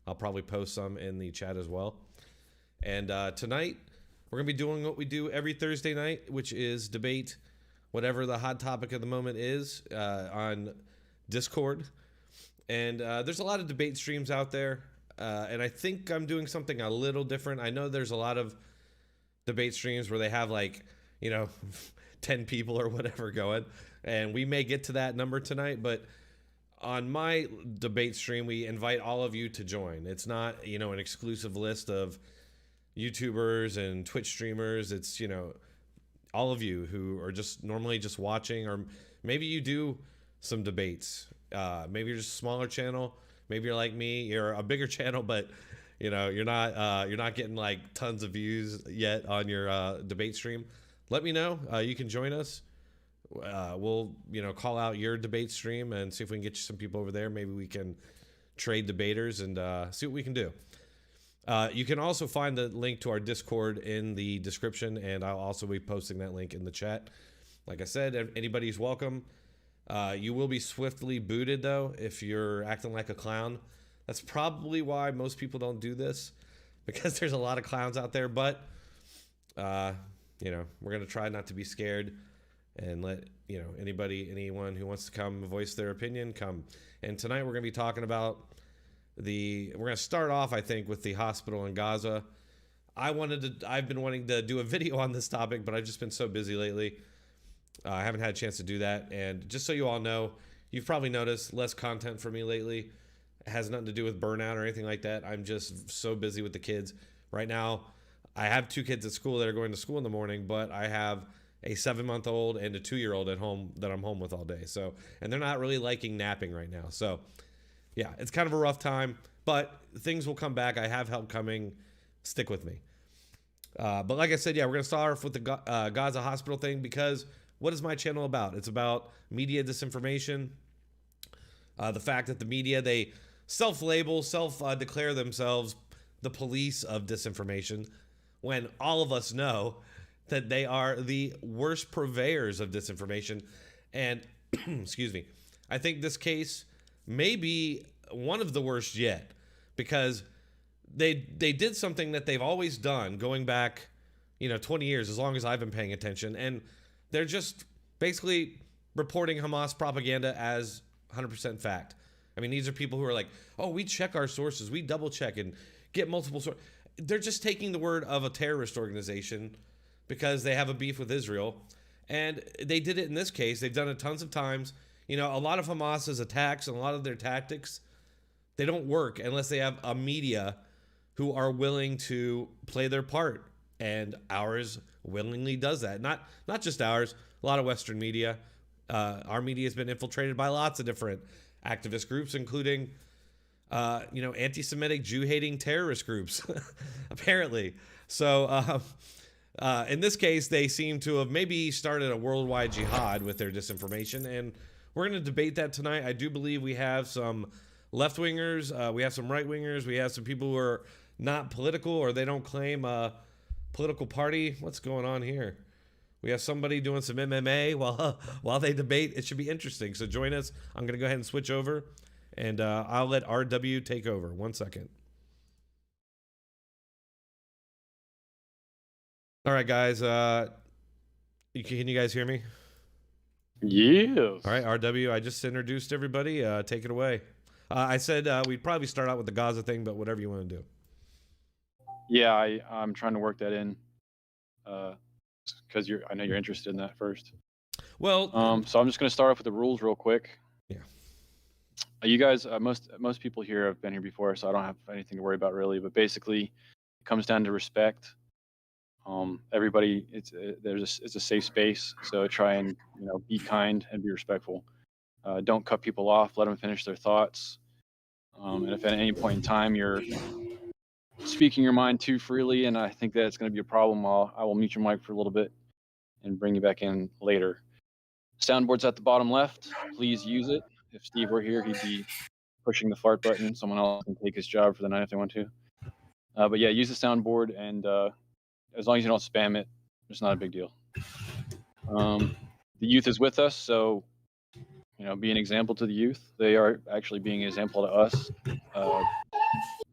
I'll probably post some in the chat as well. And tonight, we're going to be doing what we do every Thursday night, which is debate whatever the hot topic of the moment is on Discord. And there's a lot of debate streams out there. And I think I'm doing something a little different. I know there's a lot of debate streams where they have 10 people or whatever going. And we may get to that number tonight, but on my debate stream, we invite all of you to join. It's not, an exclusive list of YouTubers and Twitch streamers. It's, all of you who are just normally just watching, or maybe you do some debates. Maybe you're just a smaller channel. Maybe you're like me. You're a bigger channel, but you're not getting tons of views yet on your debate stream. Let me know. You can join us. We'll call out your debate stream and see if we can get you some people over there. Maybe we can trade debaters and see what we can do. You can also find the link to our Discord in the description, and I'll also be posting that link in the chat. Like I said, anybody's welcome. You will be swiftly booted, though, if you're acting like a clown. That's probably why most people don't do this, because there's a lot of clowns out there. But, we're going to try not to be scared and let, anyone who wants to come voice their opinion, come. And tonight we're going to be talking about we're going to start off, I think, with the hospital in Gaza. I've been wanting to do a video on this topic, but I've just been so busy lately. I haven't had a chance to do that. And just so you all know, you've probably noticed less content for me lately. It has nothing to do with burnout or anything like that. I'm just so busy with the kids. Right now, I have 2 kids at school that are going to school in the morning, but I have a 7-month-old and a 2-year-old at home that I'm home with all day. So, and they're not really liking napping right now. So, yeah, it's kind of a rough time, but things will come back. I have help coming. Stick with me. But like I said, we're going to start off with the Gaza hospital thing, because what is my channel about? It's about media disinformation. The fact that the media, they self-label, self-declare themselves the police of disinformation, when all of us know that they are the worst purveyors of disinformation. And, excuse me, I think this case may be one of the worst yet, because they did something that they've always done going back, 20 years, as long as I've been paying attention. And they're just basically reporting Hamas propaganda as 100% fact. I mean, these are people who are like, oh, we check our sources. We double check and get multiple sources. They're just taking the word of a terrorist organization because they have a beef with Israel. And they did it in this case. They've done it tons of times. A lot of Hamas's attacks and a lot of their tactics, they don't work unless they have a media who are willing to play their part. And ours willingly does that. Not just ours, a lot of Western media. Our media has been infiltrated by lots of different activist groups, including, anti-Semitic, Jew-hating terrorist groups, apparently. So, in this case, they seem to have maybe started a worldwide jihad with their disinformation, and we're going to debate that tonight. I do believe we have some left-wingers, we have some right-wingers, we have some people who are not political, or they don't claim a political party. What's going on here? We have somebody doing some MMA while they debate. It should be interesting. So join us. I'm going to go ahead and switch over, and I'll let RW take over. 1 second. All right, guys. Can you guys hear me? Yes. All right, RW, I just introduced everybody. Take it away. I said we'd probably start out with the Gaza thing, but whatever you want to do. Yeah, I'm trying to work that in, because I know you're interested in that first. Well, so I'm just going to start off with the rules real quick. Yeah. You guys, most people here have been here before, so I don't have anything to worry about really. But basically, it comes down to respect. Everybody, it's a safe space, so try and be kind and be respectful. Don't cut people off. Let them finish their thoughts. And if at any point in time you're speaking your mind too freely, and I think that it's going to be a problem, I will mute your mic for a little bit and bring you back in later. Soundboard's at the bottom left. Please use it. If Steve were here, he'd be pushing the fart button. Someone else can take his job for the night if they want to. But yeah, use the soundboard, and as long as you don't spam it, it's not a big deal. The youth is with us, so be an example to the youth. They are actually being an example to us.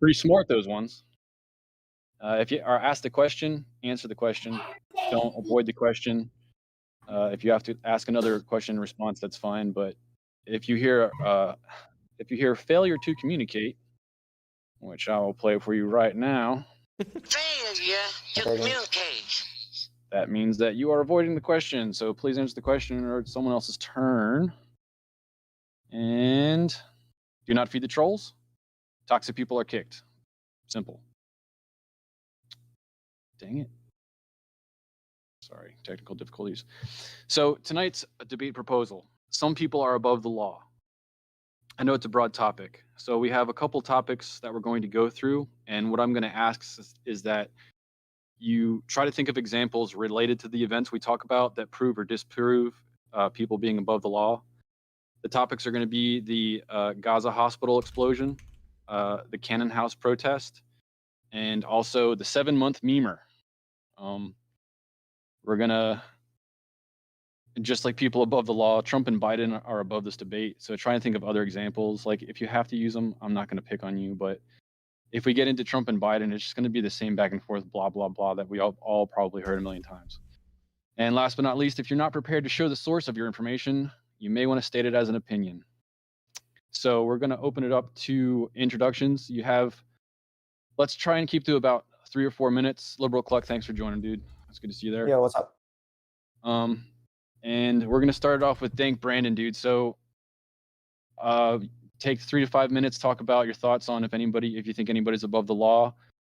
Pretty smart, those ones. If you are asked a question, answer the question. Don't avoid the question. If you have to ask another question in response, that's fine. But if you hear failure to communicate, which I will play for you right now, Failure to communicate. that means that you are avoiding the question. So please answer the question, or it's someone else's turn. And do not feed the trolls. Toxic people are kicked. Simple. Dang it. Sorry, technical difficulties. So tonight's a debate proposal. Some people are above the law. I know it's a broad topic. So we have a couple topics that we're going to go through. And what I'm going to ask is that you try to think of examples related to the events we talk about that prove or disprove people being above the law. The topics are going to be the Gaza hospital explosion, the Cannon House protest, and also the 7-month memer. We're going to, just like people above the law, Trump and Biden are above this debate. So try and think of other examples. Like if you have to use them, I'm not going to pick on you. But if we get into Trump and Biden, it's just going to be the same back and forth, blah, blah, blah, that we all probably heard a million times. And last but not least, if you're not prepared to show the source of your information, you may want to state it as an opinion. So we're going to open it up to introductions. Let's try and keep to about 3 or 4 minutes. Liberal Cluck, thanks for joining, dude. It's good to see you there. Yeah, what's up? And we're going to start it off with Dank Brandon, dude. So take 3 to 5 minutes, talk about your thoughts on if you think anybody's above the law,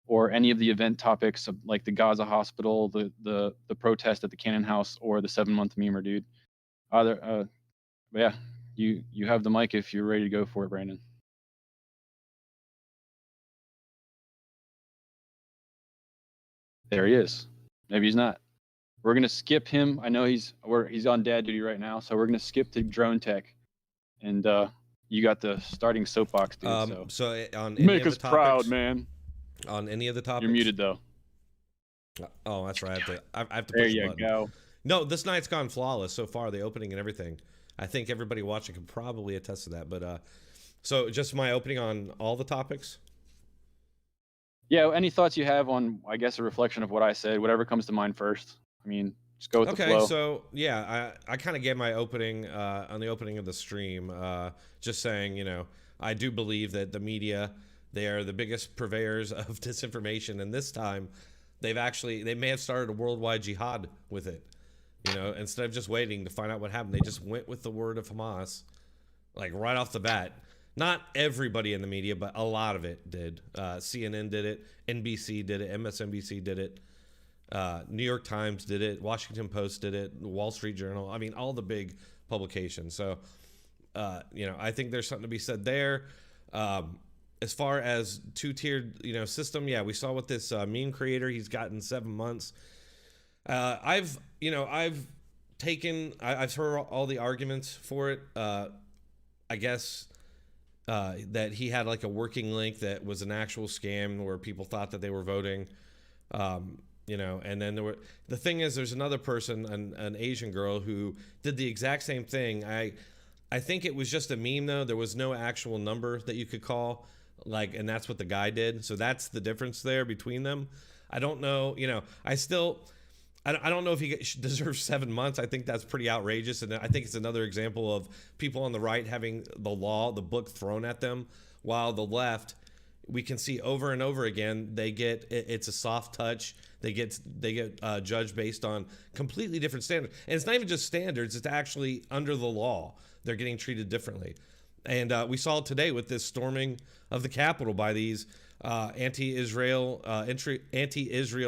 or any of the event topics like the Gaza hospital, the protest at the Cannon House, or the 7-month memer, dude. Yeah, you have the mic if you're ready to go for it, Brandon. There he is. Maybe he's not. We're gonna skip him. I know he's on dad duty right now, so we're gonna skip to Dronetek, and you got the starting soapbox, dude. So on any make of us the topics, proud, man. On any of the topics, You're muted though. Oh, that's right. I have to There push a you button. go. No, this night's gone flawless so far. The opening and everything. I think everybody watching can probably attest to that. But so just my opening on all the topics. Yeah. Any thoughts you have on, I guess, a reflection of what I said? Whatever comes to mind first. I mean, just go with the flow. Okay, so yeah, I kind of gave my opening on the opening of the stream, just saying, I do believe that the media, they are the biggest purveyors of disinformation, and this time they may have started a worldwide jihad with it. Instead of just waiting to find out what happened, they just went with the word of Hamas, like right off the bat. Not everybody in the media, but a lot of it did. CNN did it, NBC did it, MSNBC did it. New York Times did it, Washington Post did it, Wall Street Journal. I mean, all the big publications. So, I think there's something to be said there. As far as two-tiered, system, yeah, we saw with this meme creator, he's gotten 7 months. I've heard all the arguments for it. I guess that he had like a working link that was an actual scam where people thought that they were voting. And then the thing is, there's another person, an Asian girl, who did the exact same thing. I think it was just a meme though. There was no actual number that you could call, and that's what the guy did. So that's the difference there between them. I don't know, I don't know if he deserves 7 months. I think that's pretty outrageous. And I think it's another example of people on the right having the book thrown at them, while the left, we can see over and over again, it's a soft touch. They get judged based on completely different standards. And it's not even just standards, it's actually under the law. They're getting treated differently. And we saw it today with this storming of the Capitol by these anti-Israel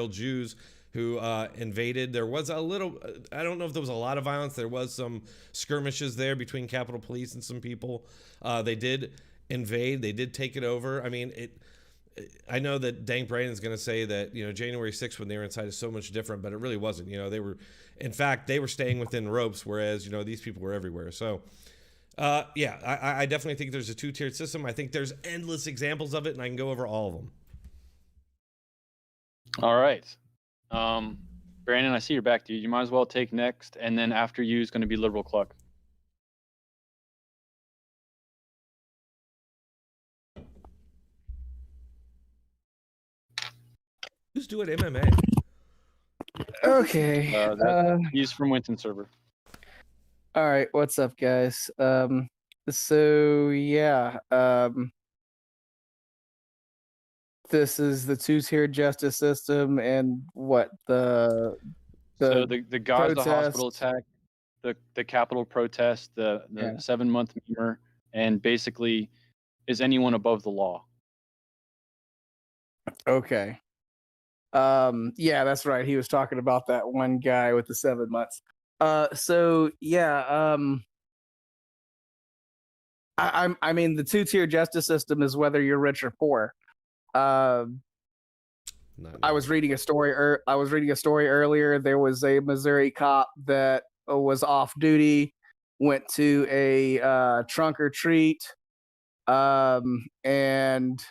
Jews who invaded. There was I don't know if there was a lot of violence. There was some skirmishes there between Capitol Police and some people. They did invade. They did take it over. I mean, I know that Dank Brandon's going to say that, January 6th when they were inside is so much different, but it really wasn't. They were staying within ropes, whereas, these people were everywhere. So, I definitely think there's a two-tiered system. I think there's endless examples of it, and I can go over all of them. All right. Brandon, I see you're back, dude. You might as well take next, and then after you is going to be Liberal Cluck. just do it MMA. Okay. He's from Winton server. All right. What's up, guys? So yeah. This is the two-tier justice system, and what So the Gaza protest. hospital attack, the Capitol protest, the Yeah. 7-month memer, and basically, is anyone above the law? Okay. Yeah, that's right. He was talking about that one guy with the 7 months. So yeah. I mean, the two-tier justice system is whether you're rich or poor. I was reading a story. I was reading a story earlier. There was a Missouri cop that was off duty, went to a trunk or treat, and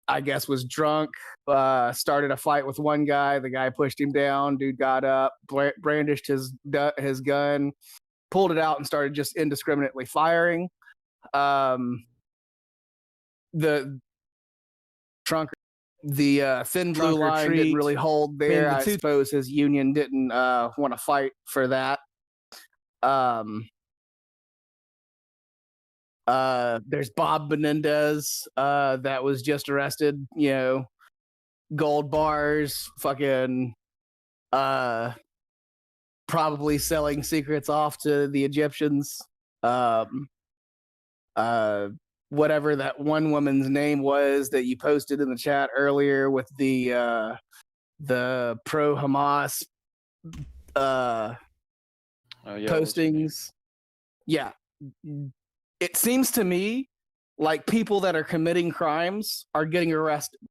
I guess was drunk. Started a fight with one guy. The guy pushed him down. Dude got up, brandished his gun, pulled it out, and started just indiscriminately firing. The trunk. The thin blue line didn't really hold there. I suppose his union didn't want to fight for that. There's Bob Menendez that was just arrested. You know, gold bars, fucking, probably selling secrets off to the Egyptians. Whatever that one woman's name was that you posted in the chat earlier with the pro Hamas postings. Yeah. It seems to me like people that are committing crimes are getting arrested.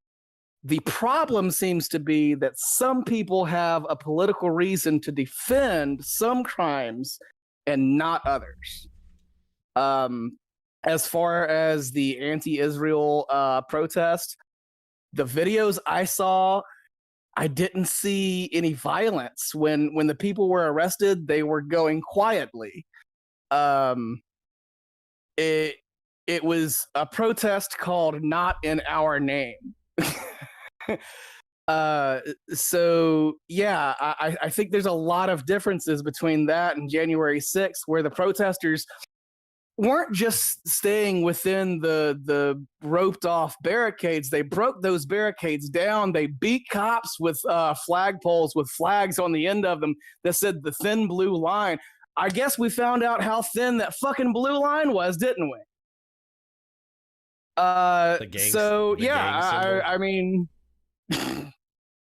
The problem seems to be that some people have a political reason to defend some crimes and not others. As far as the anti-Israel protest, the videos I saw, I didn't see any violence. When the people were arrested, they were going quietly. It was a protest called "Not in Our Name." So yeah, I think there's a lot of differences between that and January 6th, where the protesters weren't just staying within the roped off barricades. They broke those barricades down. They beat cops with flagpoles with flags on the end of them that said the thin blue line. I guess we found out how thin that fucking blue line was, didn't we? I mean,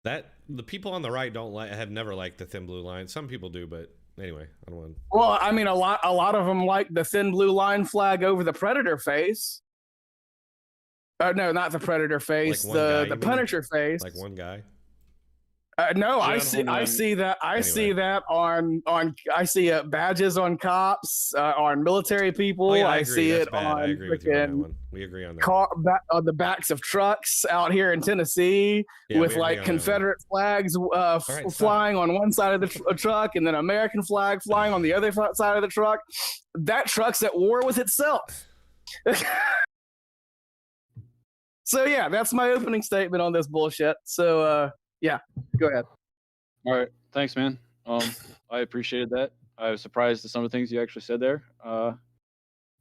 that the people on the right have never liked the thin blue line. Some people do, but anyway, I don't want. Well, I mean, a lot of them like the thin blue line flag over the predator face. No, not the predator face. Like the Punisher face. Like one guy. No, I see that. I see that on. I see badges on cops, on military people. Oh, yeah, I see That's it bad. on. I agree with you on that one. We agree on that. On the backs of trucks out here in Tennessee, with like Confederate flags flying on one side of the truck, and then American flag flying on the other side of the truck. That truck's at war with itself. So yeah, that's my opening statement on this bullshit. So yeah, go ahead. All right, thanks, man. I appreciated that. I was surprised at some of the things you actually said there.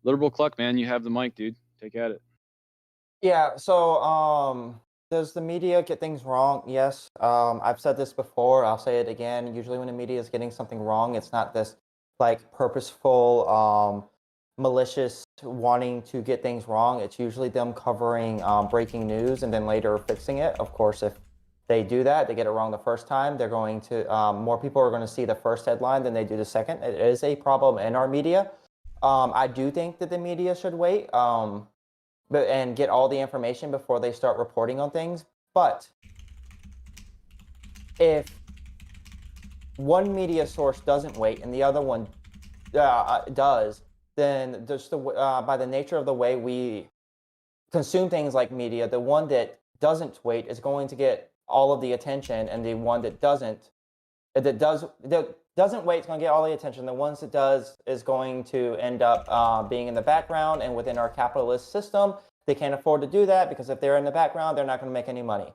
Liberal Cluck, man, you have the mic, dude. Take at it. Yeah. So, does the media get things wrong? Yes. I've said this before. I'll say it again. Usually, when the media is getting something wrong, it's not this like purposeful, malicious wanting to get things wrong. It's usually them covering breaking news and then later fixing it. Of course, if they do that, they get it wrong the first time, they're going to more people are going to see the first headline than they do the second. It is a problem in our media. I do think that the media should wait and get all the information before they start reporting on things. But if one media source doesn't wait and the other one does, then just by the nature of the way we consume things like media, the one that doesn't wait is going to get all of the attention, and the one that doesn't wait is going to get all the attention. The ones that does is going to end up being in the background, and within our capitalist system, they can't afford to do that because if they're in the background, they're not going to make any money.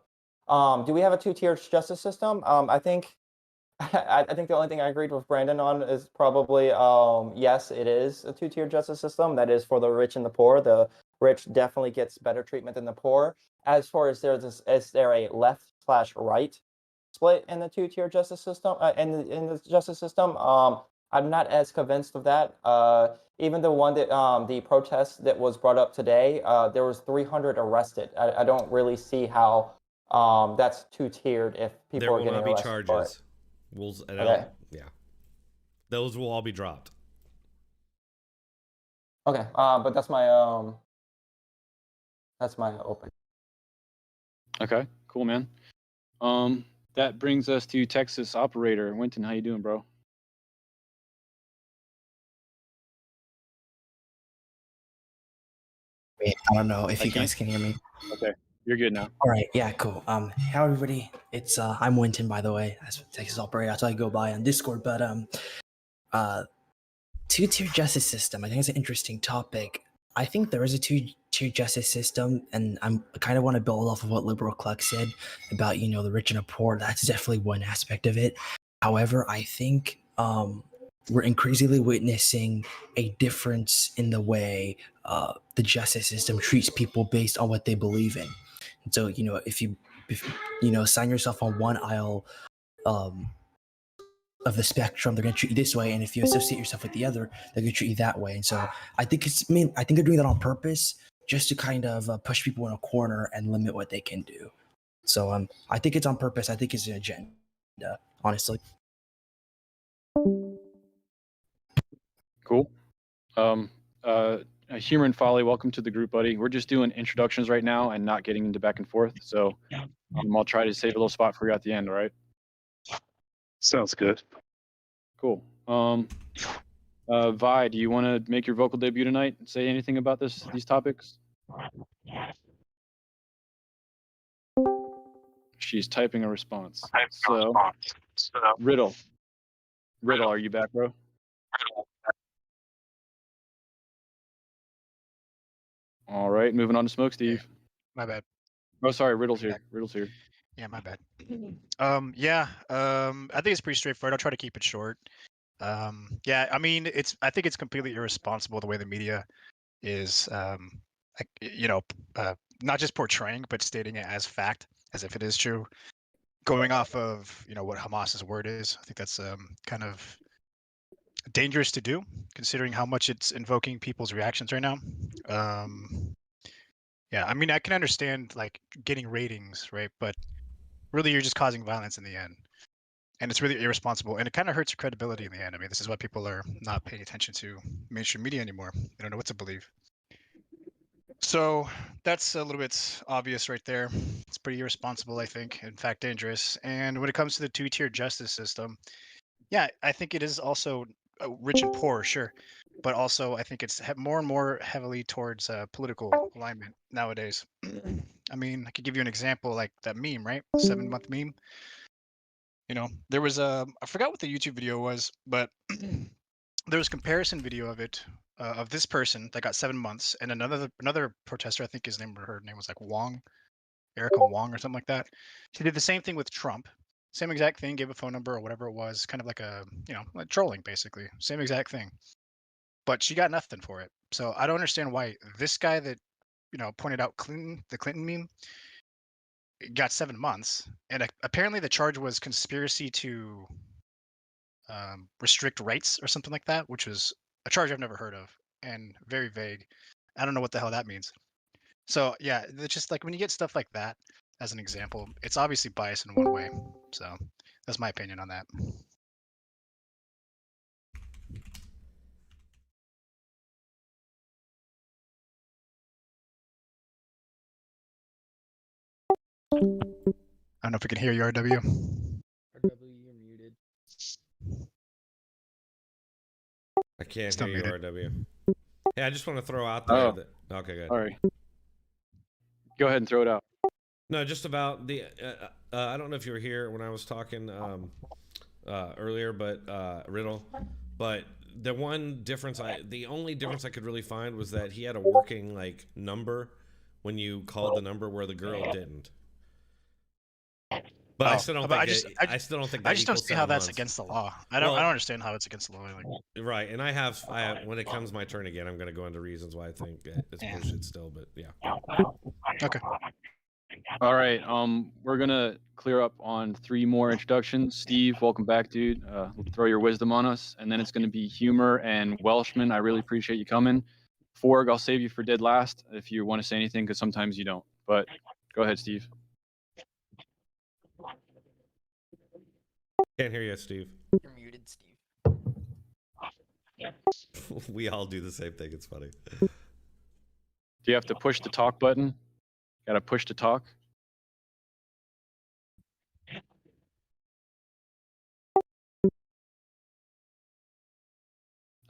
Do we have a two-tiered justice system? I think I think the only thing I agreed with Brandon on is probably yes, it is a two-tiered justice system. That is for the rich and the poor. The rich definitely gets better treatment than the poor. As far as is there a left slash right split in the two-tier justice system in the justice system? I'm not as convinced of that. Even the one that the protest that was brought up today, there was 300 arrested. I don't really see how that's two-tiered if people There are will getting not be arrested for it. charges. Okay. Yeah, those will all be dropped. Okay. But that's my open. Okay, cool, man. That brings us to Texas operator Winton. How you doing, bro? Wait, I don't know if I you can't- guys can hear me. Okay, you're good now. All right, yeah, cool. How everybody? It's I'm Winton, by the way. That's Texas operator. That's how I go by on Discord. But two-tier justice system. I think it's an interesting topic. I think there is a two-tier justice system, and I kind of want to build off of what Liberal Cluck said about the rich and the poor. That's definitely one aspect of it. However, I think we're increasingly witnessing a difference in the way the justice system treats people based on what they believe in. And so, if you sign yourself on one aisle of the spectrum, they're going to treat you this way, and if you associate yourself with the other, they're going to treat you that way. And so, I think I think they're doing that on purpose, just to kind of push people in a corner and limit what they can do. So, I think it's on purpose. I think it's an agenda, honestly. Cool. Humor and Folly, welcome to the group, buddy. We're just doing introductions right now and not getting into back and forth. So I'll try to save a little spot for you at the end. All right. Sounds good. Cool. Vi, do you want to make your vocal debut tonight and say anything about these topics? She's typing a response. So, Riddle, are you back, bro? All right, moving on to Smoke Steve. My bad. Oh, sorry, Riddle's here. Riddle's here. Yeah, my bad. I think it's pretty straightforward. I'll try to keep it short. Yeah, I mean, I think it's completely irresponsible the way the media is, not just portraying, but stating it as fact, as if it is true. Going off of, what Hamas's word is, I think that's kind of dangerous to do, considering how much it's invoking people's reactions right now. Yeah, I mean, I can understand like getting ratings, right? But really, you're just causing violence in the end, and it's really irresponsible, and it kind of hurts your credibility in the end. I mean, this is why people are not paying attention to mainstream media anymore. They don't know what to believe. So that's a little bit obvious right there. It's pretty irresponsible, I think. In fact, dangerous. And when it comes to the two-tier justice system, yeah, I think it is also rich and poor, sure, but also I think it's more and more heavily towards political alignment nowadays. I mean, I could give you an example, like that meme, right? 7-month meme. There was I forgot what the YouTube video was, but there was a comparison video of it of this person that got 7 months, and another protester, I think her name was like Wong, Erica Wong or something like that. She did the same thing with Trump. Same exact thing, gave a phone number or whatever it was, kind of like like trolling basically. Same exact thing. But she got nothing for it. So I don't understand why this guy that, pointed out the Clinton meme got 7 months. And apparently the charge was conspiracy to restrict rights or something like that, which was a charge I've never heard of and very vague. I don't know what the hell that means. So yeah, it's just like when you get stuff like that as an example, it's obviously biased in one way. So that's my opinion on that. I don't know if we can hear you, RW. RW, you're muted. I can't Still hear you, muted. RW. Hey, I just want to throw out there Oh. that. Okay, good. All right. Go ahead and throw it out. No, just about the. I don't know if you were here when I was talking earlier, but Riddle. But the only difference I could really find was that he had a working like number when you called the number where the girl didn't. But I Oh, still don't but think I still don't think that I just don't equals see how 7 that's months. against the law. I don't Well- understand how it's against the law. Like, Right, and I have when it comes my turn again, I'm going to go into reasons why I think it's Yeah. bullshit still. But yeah, okay. All right. We're gonna clear up on 3 more introductions. Steve, welcome back, dude. Throw your wisdom on us, and then it's gonna be Humor and Welshman. I really appreciate you coming. Forg, I'll save you for dead last if you want to say anything, because sometimes you don't. But go ahead, Steve. can't hear you, Steve. You're muted, Steve. We all do the same thing. It's funny. Do you have to push the talk button? Got to push to talk.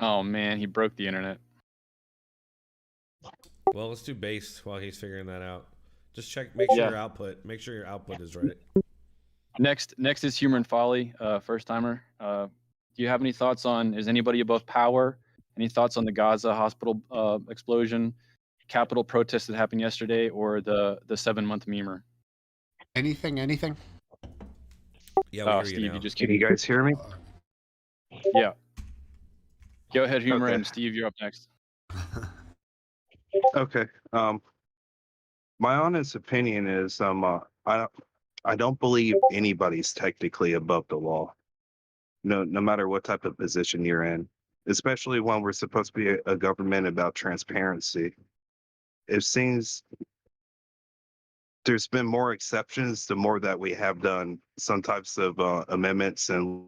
Oh man, he broke the internet. Well, let's do based while he's figuring that out. Just check, make sure your output is right. Next is Humor and Folly, first timer. Do you have any thoughts on, is anybody above power? Any thoughts on the Gaza hospital explosion, Capitol protest that happened yesterday, or the 7-month memer? Anything? Yeah, we hear Steve, you now. you just Can can't. you guys hear me? Yeah. Go ahead, Humor, Okay. and Steve, you're up next. Okay. My honest opinion is I don't believe anybody's technically above the law. No matter what type of position you're in, especially when we're supposed to be a government about transparency. It seems there's been more exceptions the more that we have done some types of amendments and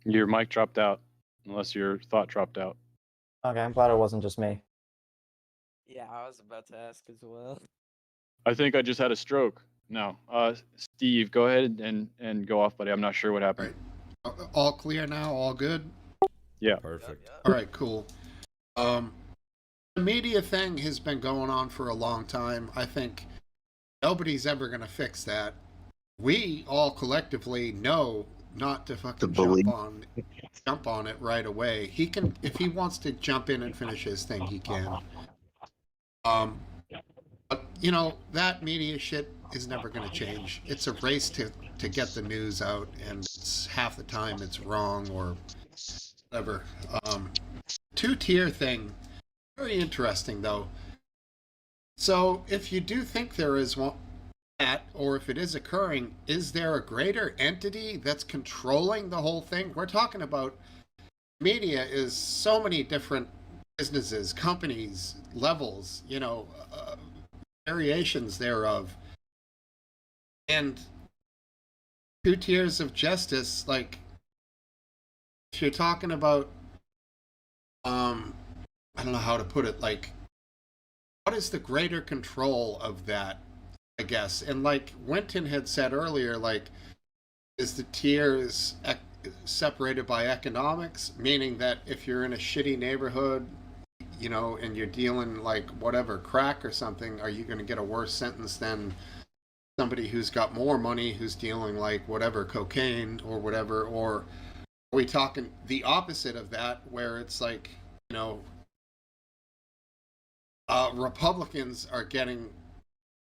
Your mic dropped out, unless your thought dropped out. Okay, I'm glad it wasn't just me. Yeah, I was about to ask as well. I think I just had a stroke. No. Steve, go ahead and go off, buddy. I'm not sure what happened. All clear now? All good? Yeah. Perfect. All right, cool. The media thing has been going on for a long time. I think nobody's ever going to fix that. We all collectively know not to fucking jump on it right away. He can, if he wants to jump in and finish his thing, he can. But you know, that media shit is never going to change. It's a race to get the news out, and it's half the time it's wrong or whatever. Two-tier thing, very interesting though. So if you do think there is one, or if it is occurring, is there a greater entity that's controlling the whole thing? We're talking about media is so many different businesses, companies, levels, you know, variations thereof. And 2 tiers of justice, like, if you're talking about, I don't know how to put it, like, what is the greater control of that, I guess? And like Winton had said earlier, like, is the tiers separated by economics, meaning that if you're in a shitty neighborhood, you know, and you're dealing like whatever crack or something, are you going to get a worse sentence than somebody who's got more money who's dealing like whatever cocaine or whatever? Or are we talking the opposite of that, where it's like, you know, Republicans are getting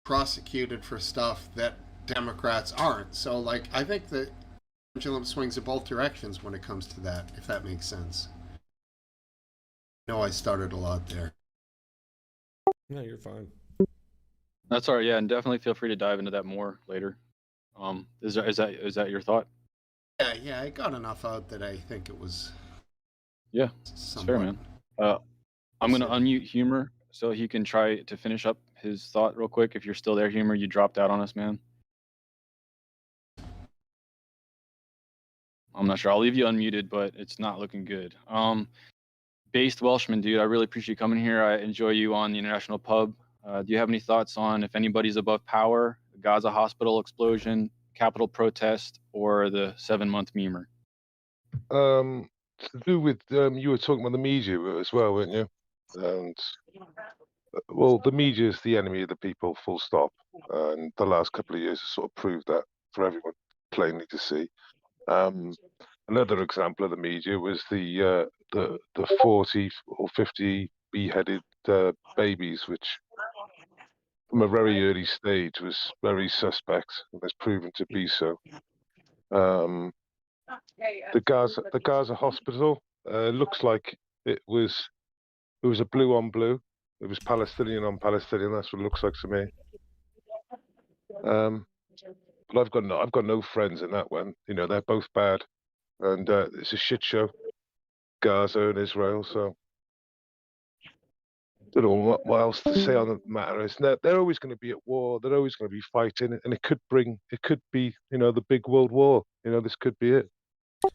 prosecuted for stuff that Democrats aren't? So like, I think the pendulum swings in both directions when it comes to that, if that makes sense. No, I started a lot there. No, you're fine. That's all right. Yeah, and definitely feel free to dive into that more later. Is that your thought? Yeah, I got enough out that I think it was. Yeah, it's fair, man. I'm gonna unmute Humor so he can try to finish up his thought real quick. If you're still there, Humor, you dropped out on us, man. I'm not sure. I'll leave you unmuted, but it's not looking good. Based Welshman, dude, I really appreciate you coming here. I enjoy you on the International Pub. Do you have any thoughts on if anybody's above power, the Gaza hospital explosion, Capitol protest, or the 7-month memer? To do with you were talking about the media as well, weren't you? And well, the media is the enemy of the people, full stop. And the last couple of years have sort of proved that for everyone plainly to see. Another example of the media was the 40 or 50 beheaded babies, which from a very early stage was very suspect and has proven to be so. The Gaza hospital looks like it was a blue on blue. It was Palestinian on Palestinian. That's what it looks like to me. But I've got no friends in that one. You know, they're both bad, and it's a shit show, Gaza and Israel. So don't know what else to say on the matter. Is they're always going to be at war. They're always going to be fighting, and it could be, you know, the big world war. You know, this could be it.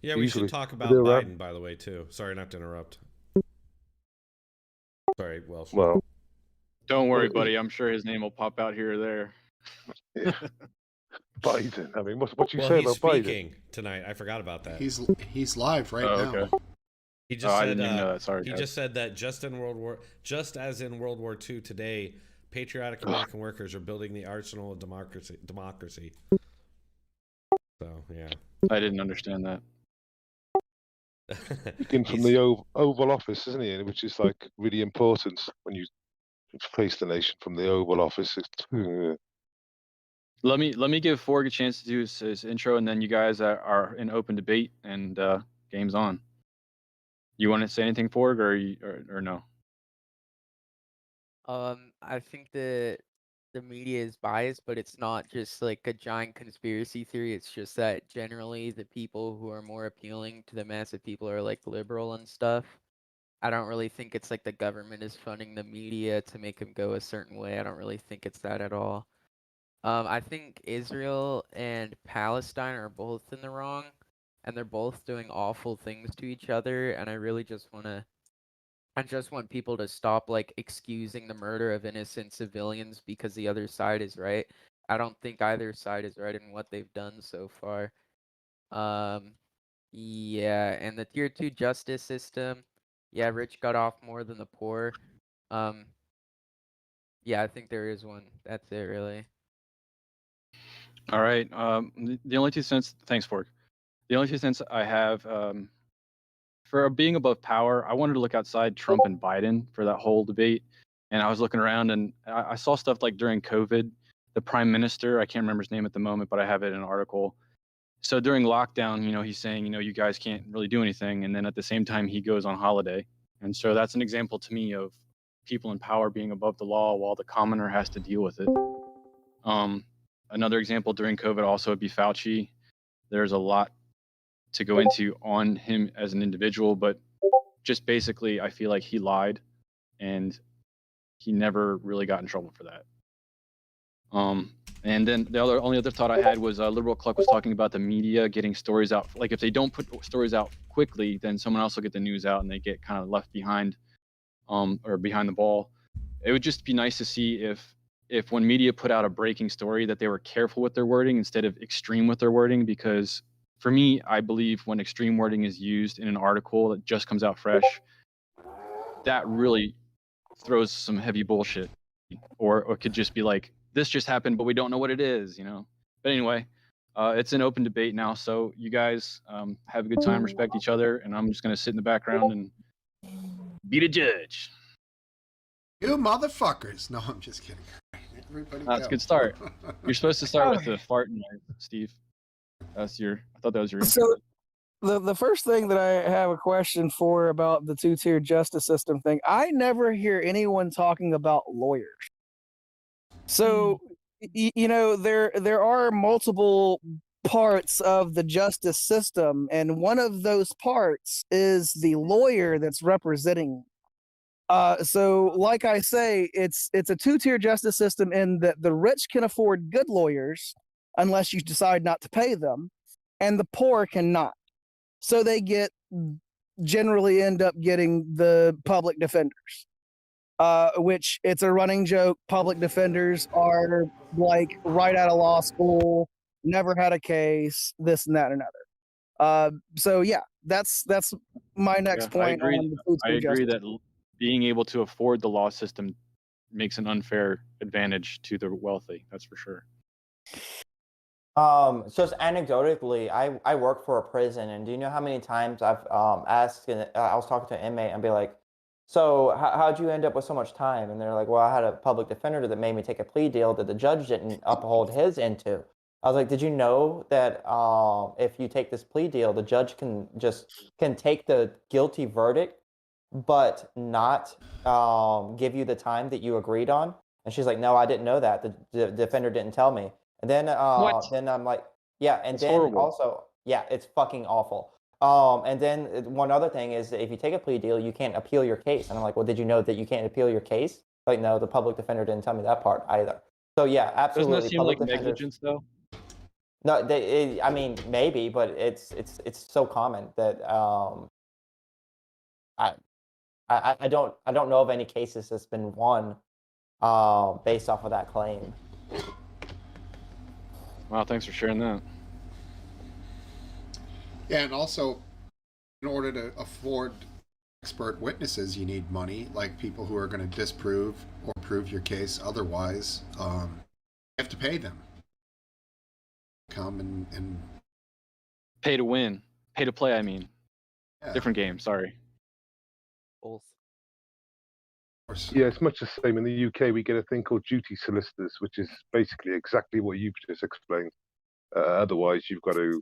Yeah, we Easily. should talk about They're Biden, by the way, too. Sorry not to interrupt. Sorry, Welsh. Well, Don't worry, buddy. I'm sure his name will pop out here or there. yeah. Biden. I mean, what you Well, say he's about Biden? speaking tonight. I forgot about that. He's live right Oh, now. okay. He just I said, didn't even know that. Sorry, he guys. just said that just as in World War II today, patriotic American workers are building the arsenal of democracy. So yeah, I didn't understand that. Speaking from the Oval Office, isn't he? Which is like really important when you face the nation from the Oval Office. Let me give Forg a chance to do his intro, and then you guys are in open debate, and game's on. You want to say anything, Forg, or no? I think the media is biased, but it's not just like a giant conspiracy theory. It's just that generally the people who are more appealing to the mass of people are like liberal and stuff. I don't really think it's like the government is funding the media to make them go a certain way. I don't really think it's that at all. I think Israel and Palestine are both in the wrong, and they're both doing awful things to each other, and I just want people to stop like excusing the murder of innocent civilians because the other side is right. I don't think either side is right in what they've done so far. Yeah, and the tier 2 justice system, yeah, rich got off more than the poor. Yeah, I think there is one. That's it, really. All right. The only 2 cents. Thanks, Forg. The only 2 cents I have for being above power, I wanted to look outside Trump and Biden for that whole debate, and I was looking around and I saw stuff like during COVID, the prime minister, I can't remember his name at the moment, but I have it in an article. So during lockdown, you know, he's saying, you know, you guys can't really do anything, and then at the same time he goes on holiday, and so that's an example to me of people in power being above the law while the commoner has to deal with it. Another example during COVID also would be Fauci. There's a lot to go into on him as an individual, but just basically, I feel like he lied, and he never really got in trouble for that. And then the only other thought I had was Liberal Cluck was talking about the media getting stories out. Like if they don't put stories out quickly, then someone else will get the news out, and they get kind of left behind, or behind the ball. It would just be nice to see if when media put out a breaking story that they were careful with their wording instead of extreme with their wording, because for me, I believe when extreme wording is used in an article that just comes out fresh, that really throws some heavy bullshit. Or it could just be like, this just happened, but we don't know what it is, you know? But anyway, it's an open debate now, so you guys have a good time, respect each other, and I'm just going to sit in the background and be the judge. You motherfuckers. No, I'm just kidding. Everybody That's go. a good start. You're supposed to start with the fart noise, Steve. I thought that was your So the first thing that I have a question for about the 2-tier justice system thing, I never hear anyone talking about lawyers. So you know, there are multiple parts of the justice system, and one of those parts is the lawyer that's representing. So like I say, it's a 2-tier justice system in that the rich can afford good lawyers unless you decide not to pay them, and the poor cannot. So they generally end up getting the public defenders, which it's a running joke. Public defenders are like right out of law school, never had a case, this and that and another. So yeah, that's my next point. I agree that being able to afford the law system makes an unfair advantage to the wealthy. That's for sure. Just anecdotally, I work for a prison, and do you know how many times I've asked, and I was talking to an inmate and be like, so how'd you end up with so much time? And they're like, well, I had a public defender that made me take a plea deal that the judge didn't uphold his into. I was like, did you know that if you take this plea deal, the judge can take the guilty verdict, but not give you the time that you agreed on? And she's like, no, I didn't know that. The defender didn't tell me. And What? then I'm like, yeah. And That's then horrible. also, yeah, it's fucking awful. And then one other thing is that if you take a plea deal, you can't appeal your case. And I'm like, well, did you know that you can't appeal your case? Like, no, the public defender didn't tell me that part either. So yeah, Doesn't absolutely. that seem public like defenders- negligence, though? No, I mean, maybe, but it's so common that I don't know of any cases that's been won based off of that claim. Wow, thanks for sharing that. Yeah, and also, in order to afford expert witnesses, you need money, like people who are going to disprove or prove your case otherwise. You have to pay them. Come and Pay to win. Pay to play, I mean. yeah, Different game, sorry. Both. of course. Yeah, it's much the same. In the UK, we get a thing called duty solicitors, which is basically exactly what you've just explained. Otherwise, you've got to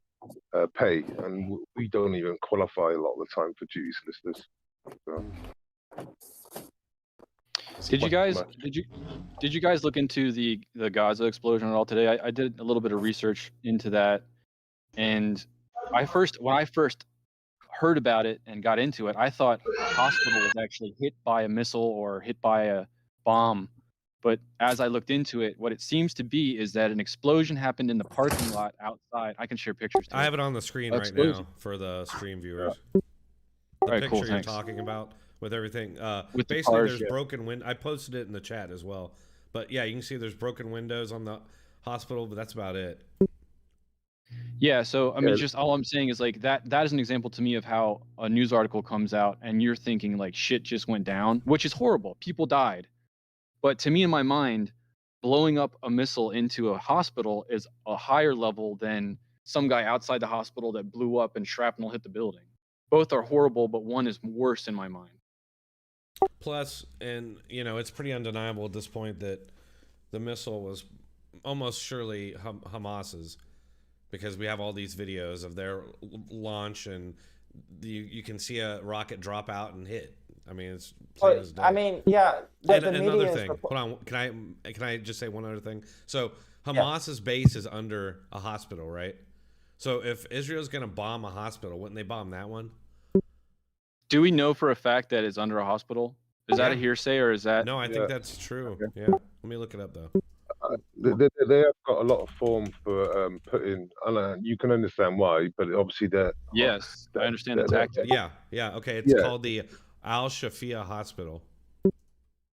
pay, and we don't even qualify a lot of the time for duty solicitors. So, Did you guys look into the Gaza explosion at all today? I did a little bit of research into that, and when I first heard about it and got into it, I thought a hospital was actually hit by a missile or hit by a bomb. But as I looked into it, what it seems to be is that an explosion happened in the parking lot outside. I can share pictures too. I have it on the screen right now for the stream viewers. The Alright, picture cool, you're thanks. talking about with everything. With the Basically, cars, there's yeah. broken windows. I posted it in the chat as well. But yeah, you can see there's broken windows on the hospital, but that's about it. Yeah, so I mean, Yeah. just all I'm saying is like that is an example to me of how a news article comes out and you're thinking like shit just went down, which is horrible. People died. But to me, in my mind, blowing up a missile into a hospital is a higher level than some guy outside the hospital that blew up and shrapnel hit the building. Both are horrible, but one is worse in my mind. Plus, and you know, it's pretty undeniable at this point that the missile was almost surely Hamas's, because we have all these videos of their launch, and you can see a rocket drop out and hit. I mean, it's plain as day. I mean, yeah. And The another media thing, is hold on, can I just say one other thing? So Hamas's base is under a hospital, right? So if Israel's gonna bomb a hospital, wouldn't they bomb that one? Do we know for a fact that it's under a hospital? Is that a hearsay or is that? No, I Yeah. think that's true. Okay. Yeah, let me look it up though. they have got a lot of form for putting, and you can understand why, but obviously they're Yes, I understand the tactic. Yeah, okay. It's Yeah. called the Al Shafia Hospital.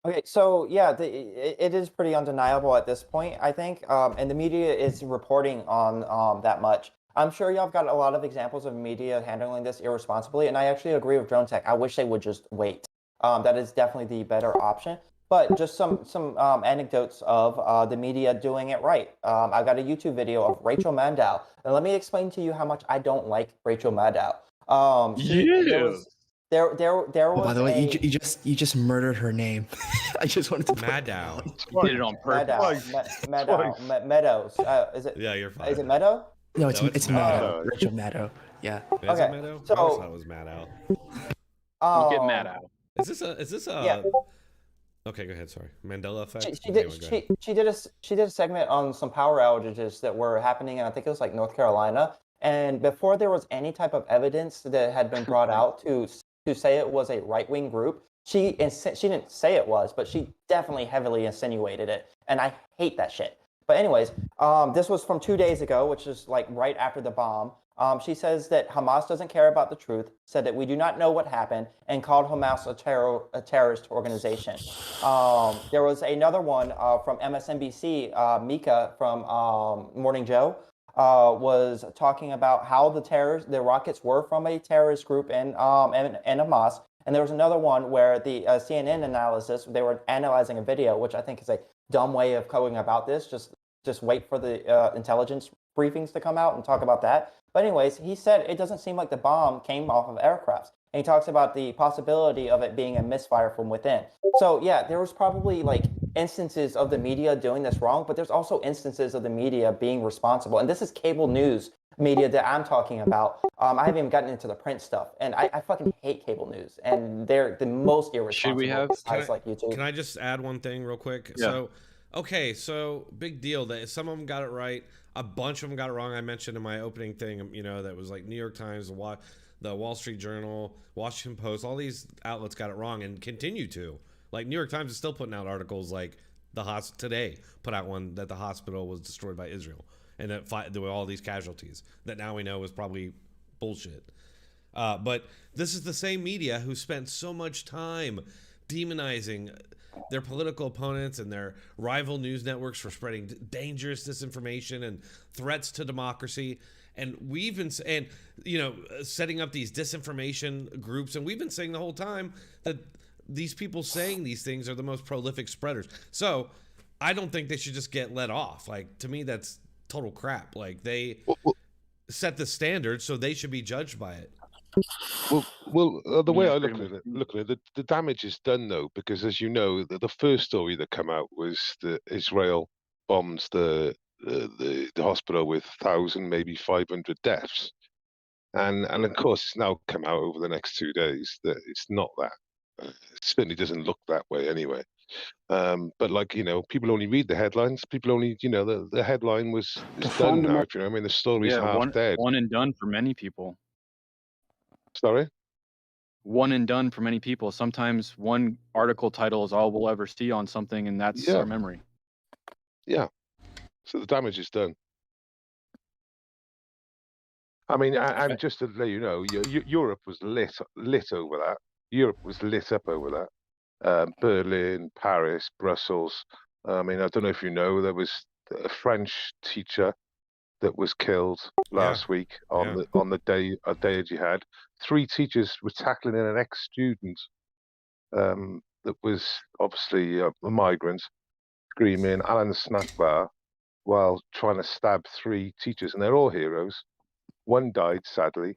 Okay, so yeah, it is pretty undeniable at this point, I think, and the media is reporting on that much. I'm sure y'all have got a lot of examples of media handling this irresponsibly, and I actually agree with Dronetek. I wish they would just wait. That is definitely the better option. But just some anecdotes of the media doing it right. I've got a YouTube video of Rachel Maddow, and let me explain to you how much I don't like Rachel Maddow. There Oh, was by the way, a, you just murdered her name. I just wanted to. Maddow. You did it on purpose. Meadows. Is it? Yeah, you're fine. Is it Meadow? No, it's No, it's it's Maddow. Maddow. Rachel Maddow. Yeah. Is Okay, it Maddow? so- I always thought it was Maddow. Don't get mad out. Is this a Yeah. Okay, go ahead, sorry. Mandela effect? She Anyway, did go ahead. she did a segment on some power outages that were happening in, I think it was like North Carolina, and before there was any type of evidence that had been brought out to say it was a right-wing group, she didn't say it was, but she definitely heavily insinuated it, and I hate that shit. But anyways, this was from 2 days ago, which is like right after the bomb. She says that Hamas doesn't care about the truth, said that we do not know what happened, and called Hamas a terrorist organization. There was another one from MSNBC, Mika from Morning Joe, was talking about how the rockets were from a terrorist group and Hamas. And there was another one where the CNN analysis, they were analyzing a video, which I think is a dumb way of going about this. Just wait for the intelligence briefings to come out and talk about that. But anyways, he said it doesn't seem like the bomb came off of aircrafts. And he talks about the possibility of it being a misfire from within. So yeah, there was probably like instances of the media doing this wrong, but there's also instances of the media being responsible. And this is cable news media that I'm talking about. I haven't even gotten into the print stuff, and I fucking hate cable news, and they're the most irresponsible. Should we have? Besides, like YouTube. Can I just add one thing real quick? Yeah. So big deal that some of them got it right, a bunch of them got it wrong. I mentioned in my opening thing, that was like New York Times, the Wall Street Journal, Washington Post, all these outlets got it wrong and continue to. Like New York Times is still putting out articles like today put out one that the hospital was destroyed by Israel and that there were all these casualties that now we know was probably bullshit. But this is the same media who spent so much time demonizing their political opponents and their rival news networks for spreading dangerous disinformation and threats to democracy. And we've been, setting up these disinformation groups. And we've been saying the whole time that these people saying these things are the most prolific spreaders. So I don't think they should just get let off. Like, to me, that's total crap. Like, they set the standard, so they should be judged by it. The way I look at it, the damage is done though, because as you know, the first story that came out was that Israel bombs the hospital with 1,000, maybe 500 deaths, and of course it's now come out over the next 2 days that it's not that. It certainly doesn't look that way anyway. But people only read the headlines. People only, the headline is done now. If you know what I mean, the story's half dead. One and done for many people. Sorry? One and done for many people. Sometimes one article title is all we'll ever see on something, and that's our memory. Yeah. So the damage is done. I mean, and just to let you know, Europe was lit over that. Europe was lit up over that. Berlin, Paris, Brussels. I mean, I don't know if you know, there was a French teacher that was killed last week on the day of jihad. 3 teachers were tackling an ex-student that was obviously a migrant, screaming Alan Snackbar while trying to stab 3 teachers, and they're all heroes. 1 died, sadly.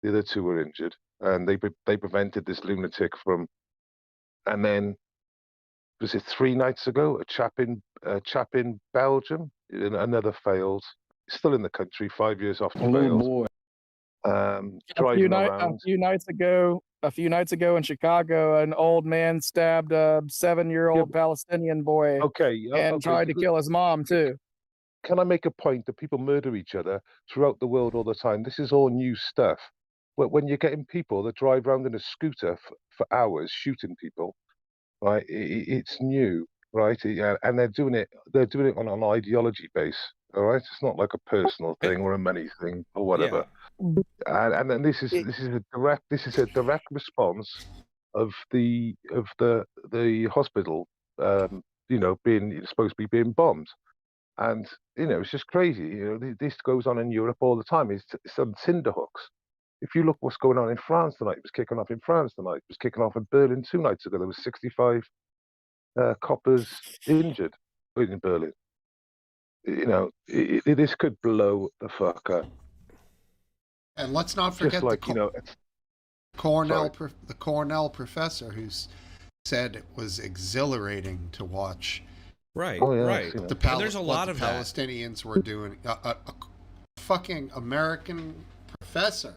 The other 2 were injured, and they prevented this lunatic from. And then, was it 3 nights ago? A chap in Belgium, another failed. Still in the country, 5 years after failed. Driving around. A few nights ago in Chicago, an old man stabbed a 7-year-old Palestinian boy. And tried to kill his mom too. Can I make a point that people murder each other throughout the world all the time? This is all new stuff. When you're getting people that drive around in a scooter for hours shooting people, right? It's new, right? And they're doing it on an ideology base. All right, it's not like a personal thing or a money thing or whatever. And then this is a direct response of the hospital, being supposed to be being bombed, and it's just crazy. This goes on in Europe all the time. It's on tinder hooks. If you look what's going on in France tonight, it was kicking off in France tonight. It was kicking off in Berlin 2 nights ago. There was 65 coppers injured in Berlin. This could blow the fuck up. And let's not forget the Cornell professor who said it was exhilarating to watch. Right, right. There's a lot of Palestinians were doing. A fucking American professor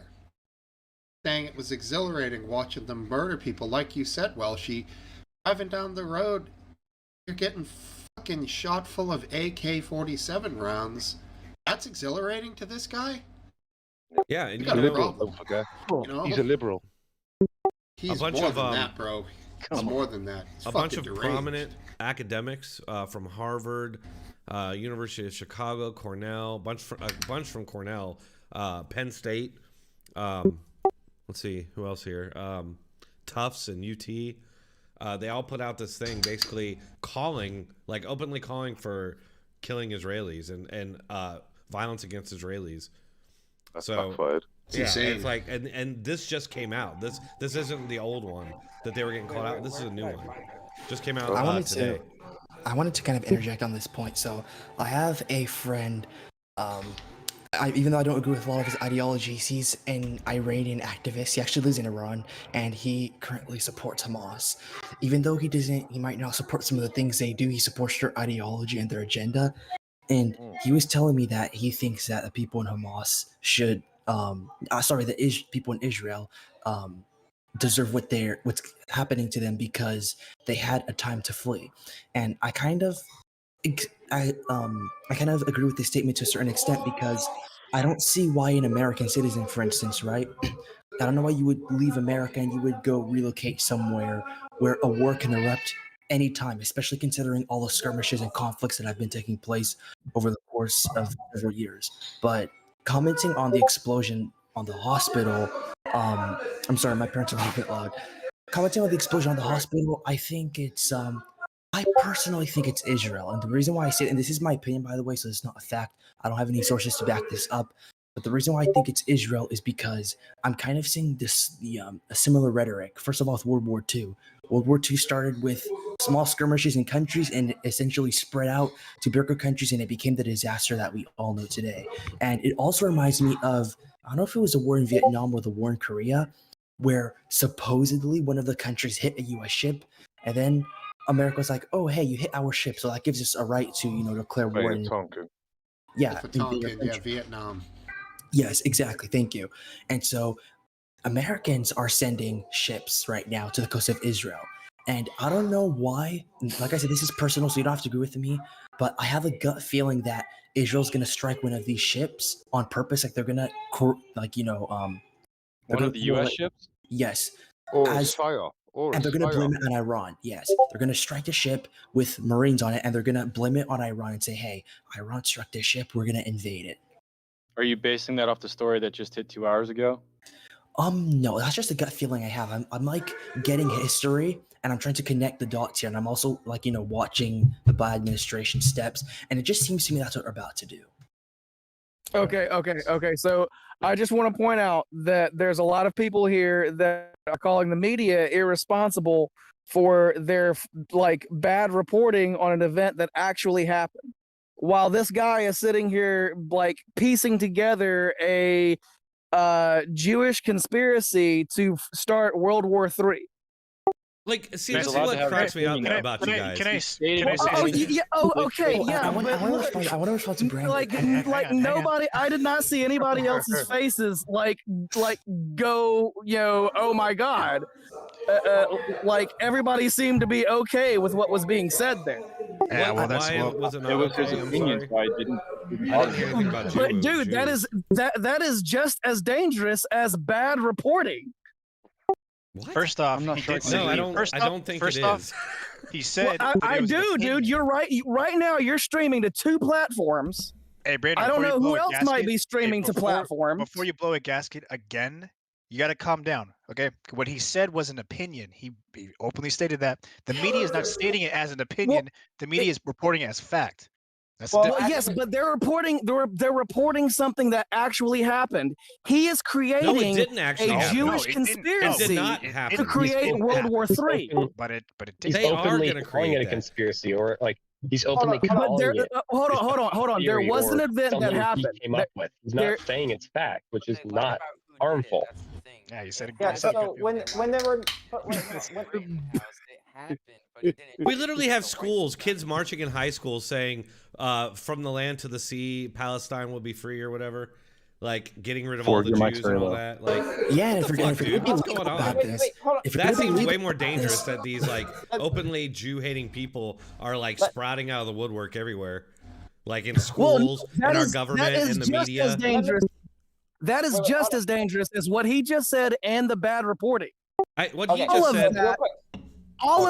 saying it was exhilarating watching them murder people. Like you said, Welshie, driving down the road, you're getting fucking shot full of AK-47 rounds. That's exhilarating to this guy? Yeah, and he's a liberal, don't forget. He's a liberal. He's more than that, bro. He's more than that. He's a bunch of prominent academics from Harvard, University of Chicago, Cornell, a bunch from Cornell, Penn State. Let's see, who else here? Tufts and UT. They all put out this thing basically openly calling for killing Israelis and violence against Israelis. That's so backfired. It's like, and this just came out. This isn't the old one that they were getting called out. This is a new one. Just came out today. I wanted to kind of interject on this point. So I have a friend even though I don't agree with a lot of his ideologies, he's an Iranian activist. He actually lives in Iran, and he currently supports Hamas. Even though he might not support some of the things they do, he supports their ideology and their agenda. And he was telling me that he thinks that the people in Hamas should, people in Israel, deserve what's happening to them because they had a time to flee. And I kind of agree with this statement to a certain extent because I don't see why an American citizen, for instance, right? I don't know why you would leave America and you would go relocate somewhere where a war can erupt anytime, especially considering all the skirmishes and conflicts that have been taking place over the course of several years. But commenting on the explosion on the hospital, I'm sorry, my parents are a little bit loud. Commenting on the explosion on the hospital, I personally think it's Israel. And the reason why I say it, and this is my opinion, by the way, so it's not a fact, I don't have any sources to back this up. But the reason why I think it's Israel is because I'm kind of seeing a similar rhetoric. First of all, with World War II. World War II started with small skirmishes in countries and essentially spread out to bigger countries, and it became the disaster that we all know today. And it also reminds me of, I don't know if it was the war in Vietnam or the war in Korea, where supposedly one of the countries hit a U.S. ship, and then America was like, "Oh, hey, you hit our ship, so that gives us a right to, declare war." in Tonkin. Yeah, The Tonkin, yeah, Vietnam. Yes, exactly. Thank you. And so Americans are sending ships right now to the coast of Israel. And I don't know why. Like I said, this is personal, so you don't have to agree with me. But I have a gut feeling that Israel's going to strike one of these ships on purpose. Like they're going to, One of the U.S. ships? Yes. Or a psyop. And they're going to blame it on Iran. Yes. They're going to strike a ship with Marines on it, and they're going to blame it on Iran and say, hey, Iran struck this ship. We're going to invade it. Are you basing that off the story that just hit 2 hours ago? No, that's just a gut feeling I have. I'm like getting history and I'm trying to connect the dots here. And I'm also like, watching the Biden administration steps. And it just seems to me that's what we're about to do. Okay. So I just want to point out that there's a lot of people here that are calling the media irresponsible for their bad reporting on an event that actually happened. While this guy is sitting here piecing together a Jewish conspiracy to start World War III. See, this is what cracks me up about you guys. Can I say something? Okay, yeah. I want to respond to Brandon. Nobody, I did not see anybody else's faces go, oh my God. Everybody seemed to be okay with what was being said there. Yeah, well, it was his opinion, so I didn't hear anything about Jews. But dude, that is just as dangerous as bad reporting. What? First off, I'm not sure. No, I don't think it is. He said, I do, dude. You're right. Right now, you're streaming to 2 platforms. Hey, Brandon, I don't know who else might be streaming to platforms. Before you blow a gasket again, you got to calm down, okay? What he said was an opinion. He openly stated that. The media is not stating it as an opinion. The media is reporting it as fact. Yes, but they're reporting something that actually happened. He is creating a Jewish conspiracy to create World War III. But it He's openly calling it a conspiracy, or he's openly calling it. Hold on. There was an event that happened. He came up with. He's not saying it's fact, which is not harmful. Yeah, you said it. Yeah, so when they were We literally have schools, kids marching in high school saying, from the land to the sea, Palestine will be free or whatever. Getting rid of all the Jews and all that. Yeah, what the fuck, dude? What's going on? That seems way more dangerous that these openly Jew-hating people are sprouting out of the woodwork everywhere. In schools, in our government, in the media. As dangerous. That is just as dangerous as what he just said and the bad reporting. What he just said. All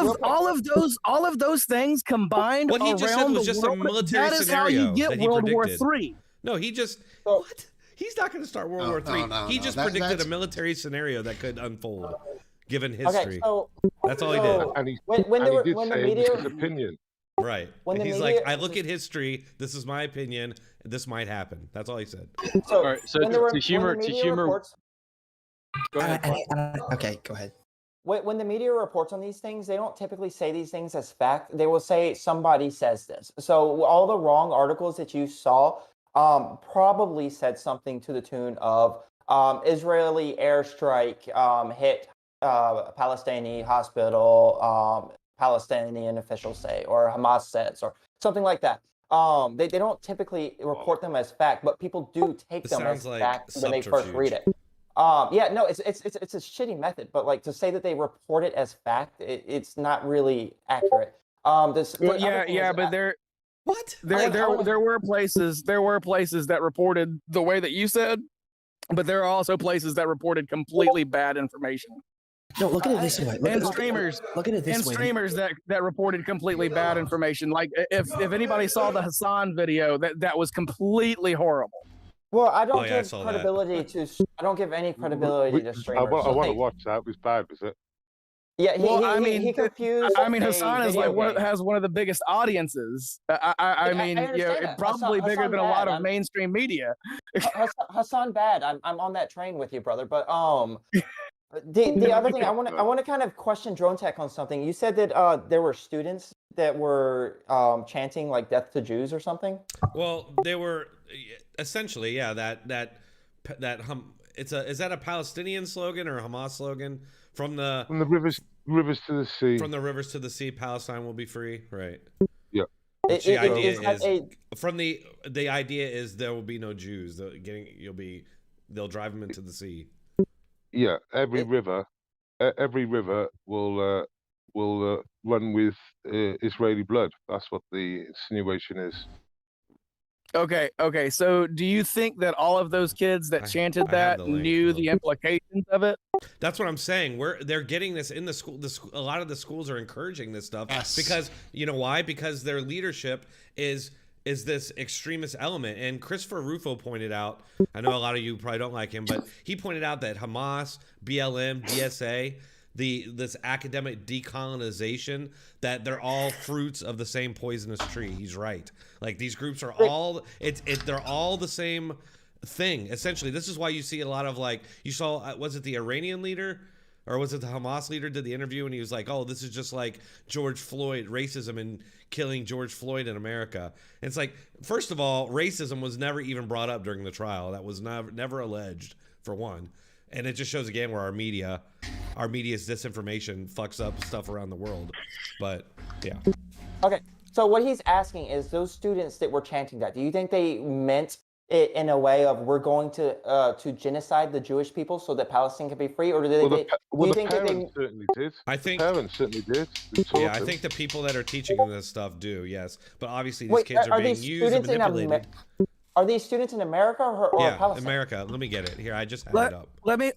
of those things combined. What he just said was just a military that is scenario how you get World War III. No, he just what? He's not going to start World War III. He just predicted a military scenario that could unfold, given history. That's all he did. And he did say it was his opinion. Right. He's like, I look at history. This is my opinion. This might happen. That's all he said. So to humor. Go ahead. Okay, go ahead. When the media reports on these things, they don't typically say these things as fact. They will say somebody says this. So all the wrong articles that you saw probably said something to the tune of Israeli airstrike hit Palestinian hospital, Palestinian officials say, or Hamas says, or something like that. They don't typically report them as fact, but people do take them as fact when they first read it. Yeah, no, it's a shitty method, but like to say that they report it as fact, it's not really accurate. But there were places that reported the way that you said, but there are also places that reported completely bad information. No, look at it this way. Look at it this way. Streamers that reported completely bad information. Like if anybody saw the Hassan video, that was completely horrible. Well, I don't give credibility to. I don't give any credibility to streamers. I want to watch that. It was bad, was it? Yeah, he confused. Hassan is like has one of the biggest audiences. I mean, probably bigger than a lot of mainstream media. Hassan bad. I'm on that train with you, brother. But the other thing I want to kind of question Dronetek on something. You said that there were students that were chanting like "Death to Jews" or something. Well, they were essentially, yeah. Is that a Palestinian slogan or a Hamas slogan? From the rivers to the sea. From the rivers to the sea, Palestine will be free. Right. Yeah. The idea is there will be no Jews. They'll drive them into the sea. Yeah. Every river will run with Israeli blood. That's what the insinuation is. Okay. So, do you think that all of those kids that chanted that knew the implications of it? That's what I'm saying. They're getting this in the school. A lot of the schools are encouraging this stuff because you know why? Because their leadership is this extremist element. And Christopher Rufo pointed out. I know a lot of you probably don't like him, but he pointed out that Hamas, BLM, DSA, this academic decolonization, that they're all fruits of the same poisonous tree. He's right. Like these groups are all they're all the same thing. Essentially, this is why you see a lot of like you saw was it the Iranian leader or was it the Hamas leader did the interview and he was like, "Oh, this is just like George Floyd racism and killing George Floyd in America." And it's like, first of all, racism was never even brought up during the trial. That was never alleged, for one. And it just shows again where our media's disinformation fucks up stuff around the world. But yeah. Okay. So what he's asking is those students that were chanting that, do you think they meant it in a way of we're going to genocide the Jewish people so that Palestine can be free, or do they? Certainly did. I think the parents certainly did. Yeah, I think the people that are teaching them this stuff do. Yes, but obviously these kids are being used and manipulated. Are these students in America or Palestine? America. Let me get it here. I just had it up. Let me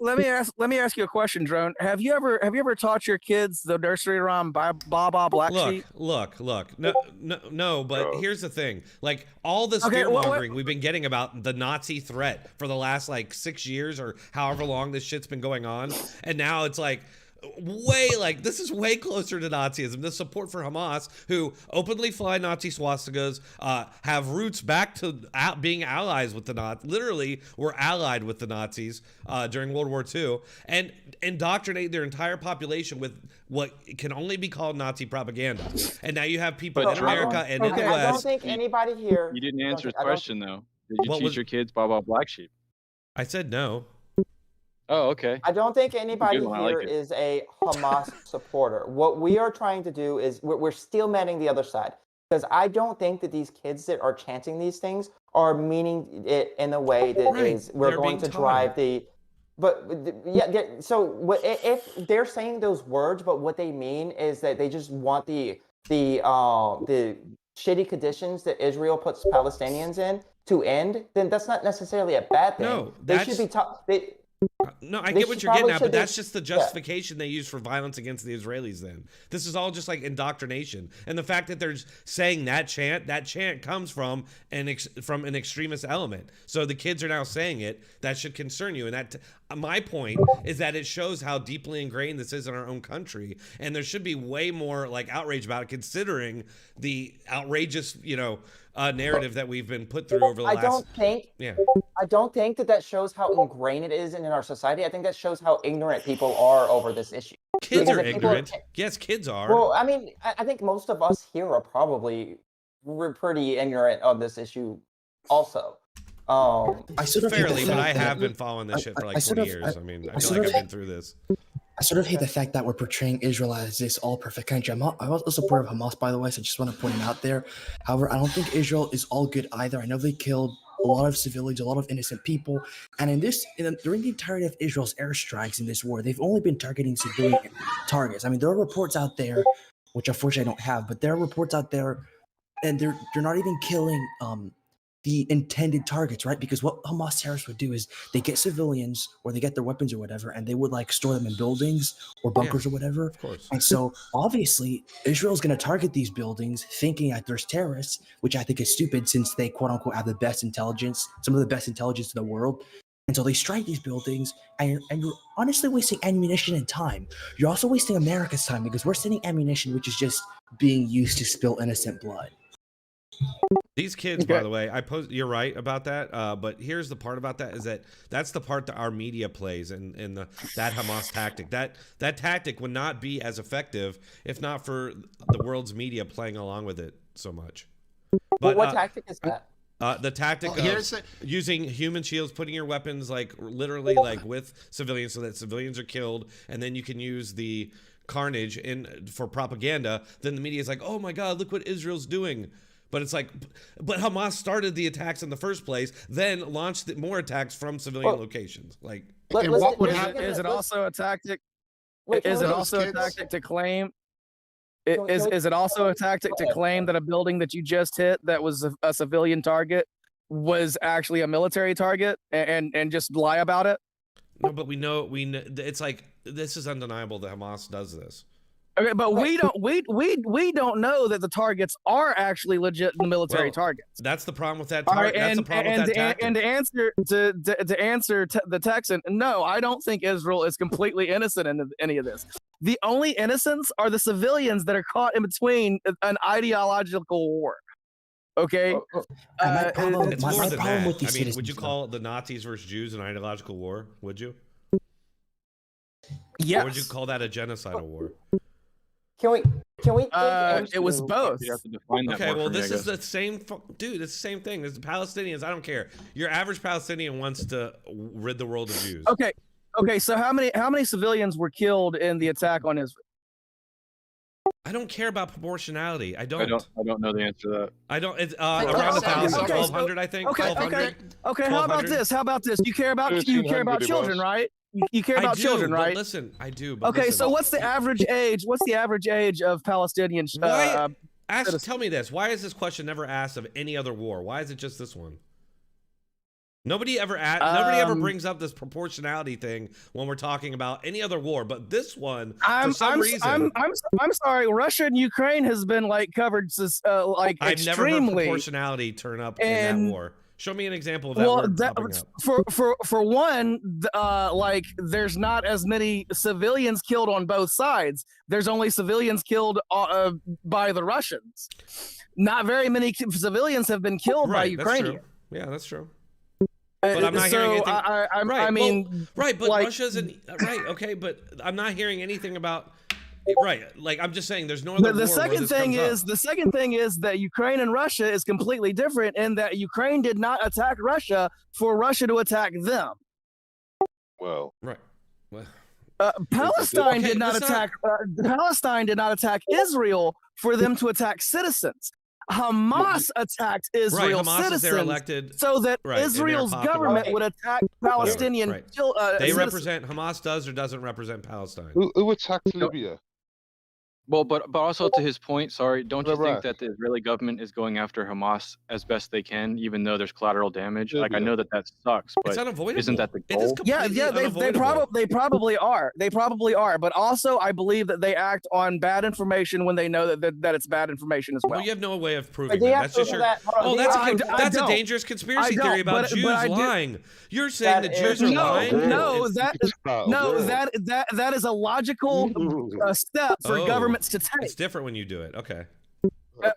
ask you a question, Drone. Have you ever taught your kids the nursery rhyme Baba Black Sheep? Look. No. But here's the thing. Like all this fear mongering we've been getting about the Nazi threat for the last like 6 years or however long this shit's been going on, and now it's like. This is way closer to Nazism. The support for Hamas, who openly fly Nazi swastikas, have roots back to being allies with the Nazis. Literally, were allied with the Nazis during World War II, and indoctrinate their entire population with what can only be called Nazi propaganda. And now you have people in America and in the West. I don't think anybody here. You didn't answer his question though. Did you teach your kids Baba Black Sheep? I said no. Oh, okay. I don't think anybody here is a Hamas supporter. What we are trying to do is we're steel manning the other side. Because I don't think that these kids that are chanting these things are meaning it in a way that we're going to drive the. But yeah, so if they're saying those words, but what they mean is that they just want the shitty conditions that Israel puts Palestinians in to end, then that's not necessarily a bad thing. No, they should be taught. No, I get what you're getting at, but that's just the justification they use for violence against the Israelis then. This is all just like indoctrination. And the fact that they're saying that chant comes from an extremist element. So the kids are now saying it, that should concern you. And that my point is that it shows how deeply ingrained this is in our own country. And there should be way more like outrage about it, considering the outrageous, narrative that we've been put through over the last. I don't think that shows how ingrained it is in our society. I think that shows how ignorant people are over this issue. Kids are ignorant. Yes, kids are. Well, I mean, I think most of us here are we're pretty ignorant of this issue also. I sort of hate the Fairly, but fact I that- have been following this shit for like 20 years. I mean, I feel sort like of- I've been through this. I sort of hate the fact that we're portraying Israel as this all perfect country. I'm also a supporter of Hamas, by the way, so I just want to point it out there. However, I don't think Israel is all good either. I know they killed a lot of civilians, a lot of innocent people, and during the entirety of Israel's airstrikes in this war, they've only been targeting civilian targets. I mean, there are reports out there, which unfortunately I don't have, but there are reports out there, and they're not even killing the intended targets, right? Because what Hamas terrorists would do is they get civilians or they get their weapons or whatever, and they would like store them in buildings or bunkers or whatever. Of course. And so obviously Israel's going to target these buildings thinking that there's terrorists, which I think is stupid since they quote unquote have the best intelligence, some of the best intelligence in the world. And so they strike these buildings, and you're honestly wasting ammunition and time. You're also wasting America's time because we're sending ammunition which is just being used to spill innocent blood. These kids, by the way, you're right about that. But here's the part about that is that's the part that our media plays in that Hamas tactic. That tactic would not be as effective if not for the world's media playing along with it so much. But what tactic is that? The tactic of using human shields, putting your weapons like literally like with civilians so that civilians are killed, and then you can use the carnage for propaganda. Then the media is like, oh my God, look what Israel's doing. But it's like, but Hamas started the attacks in the first place, then launched more attacks from civilian locations. Like, is it also a tactic? Is it also a tactic to claim? Is it also a tactic to claim that a building that you just hit that was a civilian target was actually a military target and just lie about it? No, but we know it's like this is undeniable that Hamas does this. Okay, but we don't know that the targets are actually legit military targets. That's the problem with that. That's the problem with that tactic. And to answer the Texan, no, I don't think Israel is completely innocent in any of this. The only innocents are the civilians that are caught in between an ideological war. Okay, it's more than that. I mean, would you call the Nazis versus Jews an ideological war? Would you? Yes. Or would you call that a genocidal war? Can we? It was both. You have to define that Okay, more well, for me, this I is guess. the same, dude. It's the same thing. It's the Palestinians. I don't care. Your average Palestinian wants to rid the world of Jews. Okay. So how many civilians were killed in the attack on Israel? I don't care about proportionality. I don't know the answer to that. I don't. It's around 1,000, 1,200, I think. Okay. 1,200. How about this? You care about children, right? You care about children, right? Listen, I do. But okay, listen. so what's the average age? What's the average age of Palestinians? Tell me this. Why is this question never asked of any other war? Why is it just this one? Nobody ever brings up this proportionality thing when we're talking about any other war, but this one, for some reason, I'm sorry. Russia and Ukraine has been like covered, like I've extremely. never heard proportionality turn up in that war. Show me an example of that word popping up. For one, like there's not as many civilians killed on both sides. There's only civilians killed by the Russians. Not very many civilians have been killed by Ukrainians. Yeah, that's true. But I'm not hearing anything. But like, Russia's right. Okay, but I'm not hearing anything about. Right, like I'm just saying, there's no other. The second thing is that Ukraine and Russia is completely different in that Ukraine did not attack Russia for Russia to attack them. Well, right. Well, Palestine did not attack. Palestine did not attack Israel for them to attack citizens. Hamas attacked Israel citizens so that Israel's government would attack Palestinian They citizens. represent, Hamas does or doesn't represent Palestine. Who attacked Libya? Well, but also to his point, sorry, don't you think that the Israeli government is going after Hamas as best they can, even though there's collateral damage? Like I know that sucks, but it's unavoidable. Isn't that the goal? They probably are. They probably are. But also, I believe that they act on bad information when they know that it's bad information as well. Well, you have no way of proving that. That's just your. That's a dangerous conspiracy theory about Jews lying. You're saying that Jews are lying? No, that is a logical step for governments to take. It's different when you do it. Okay.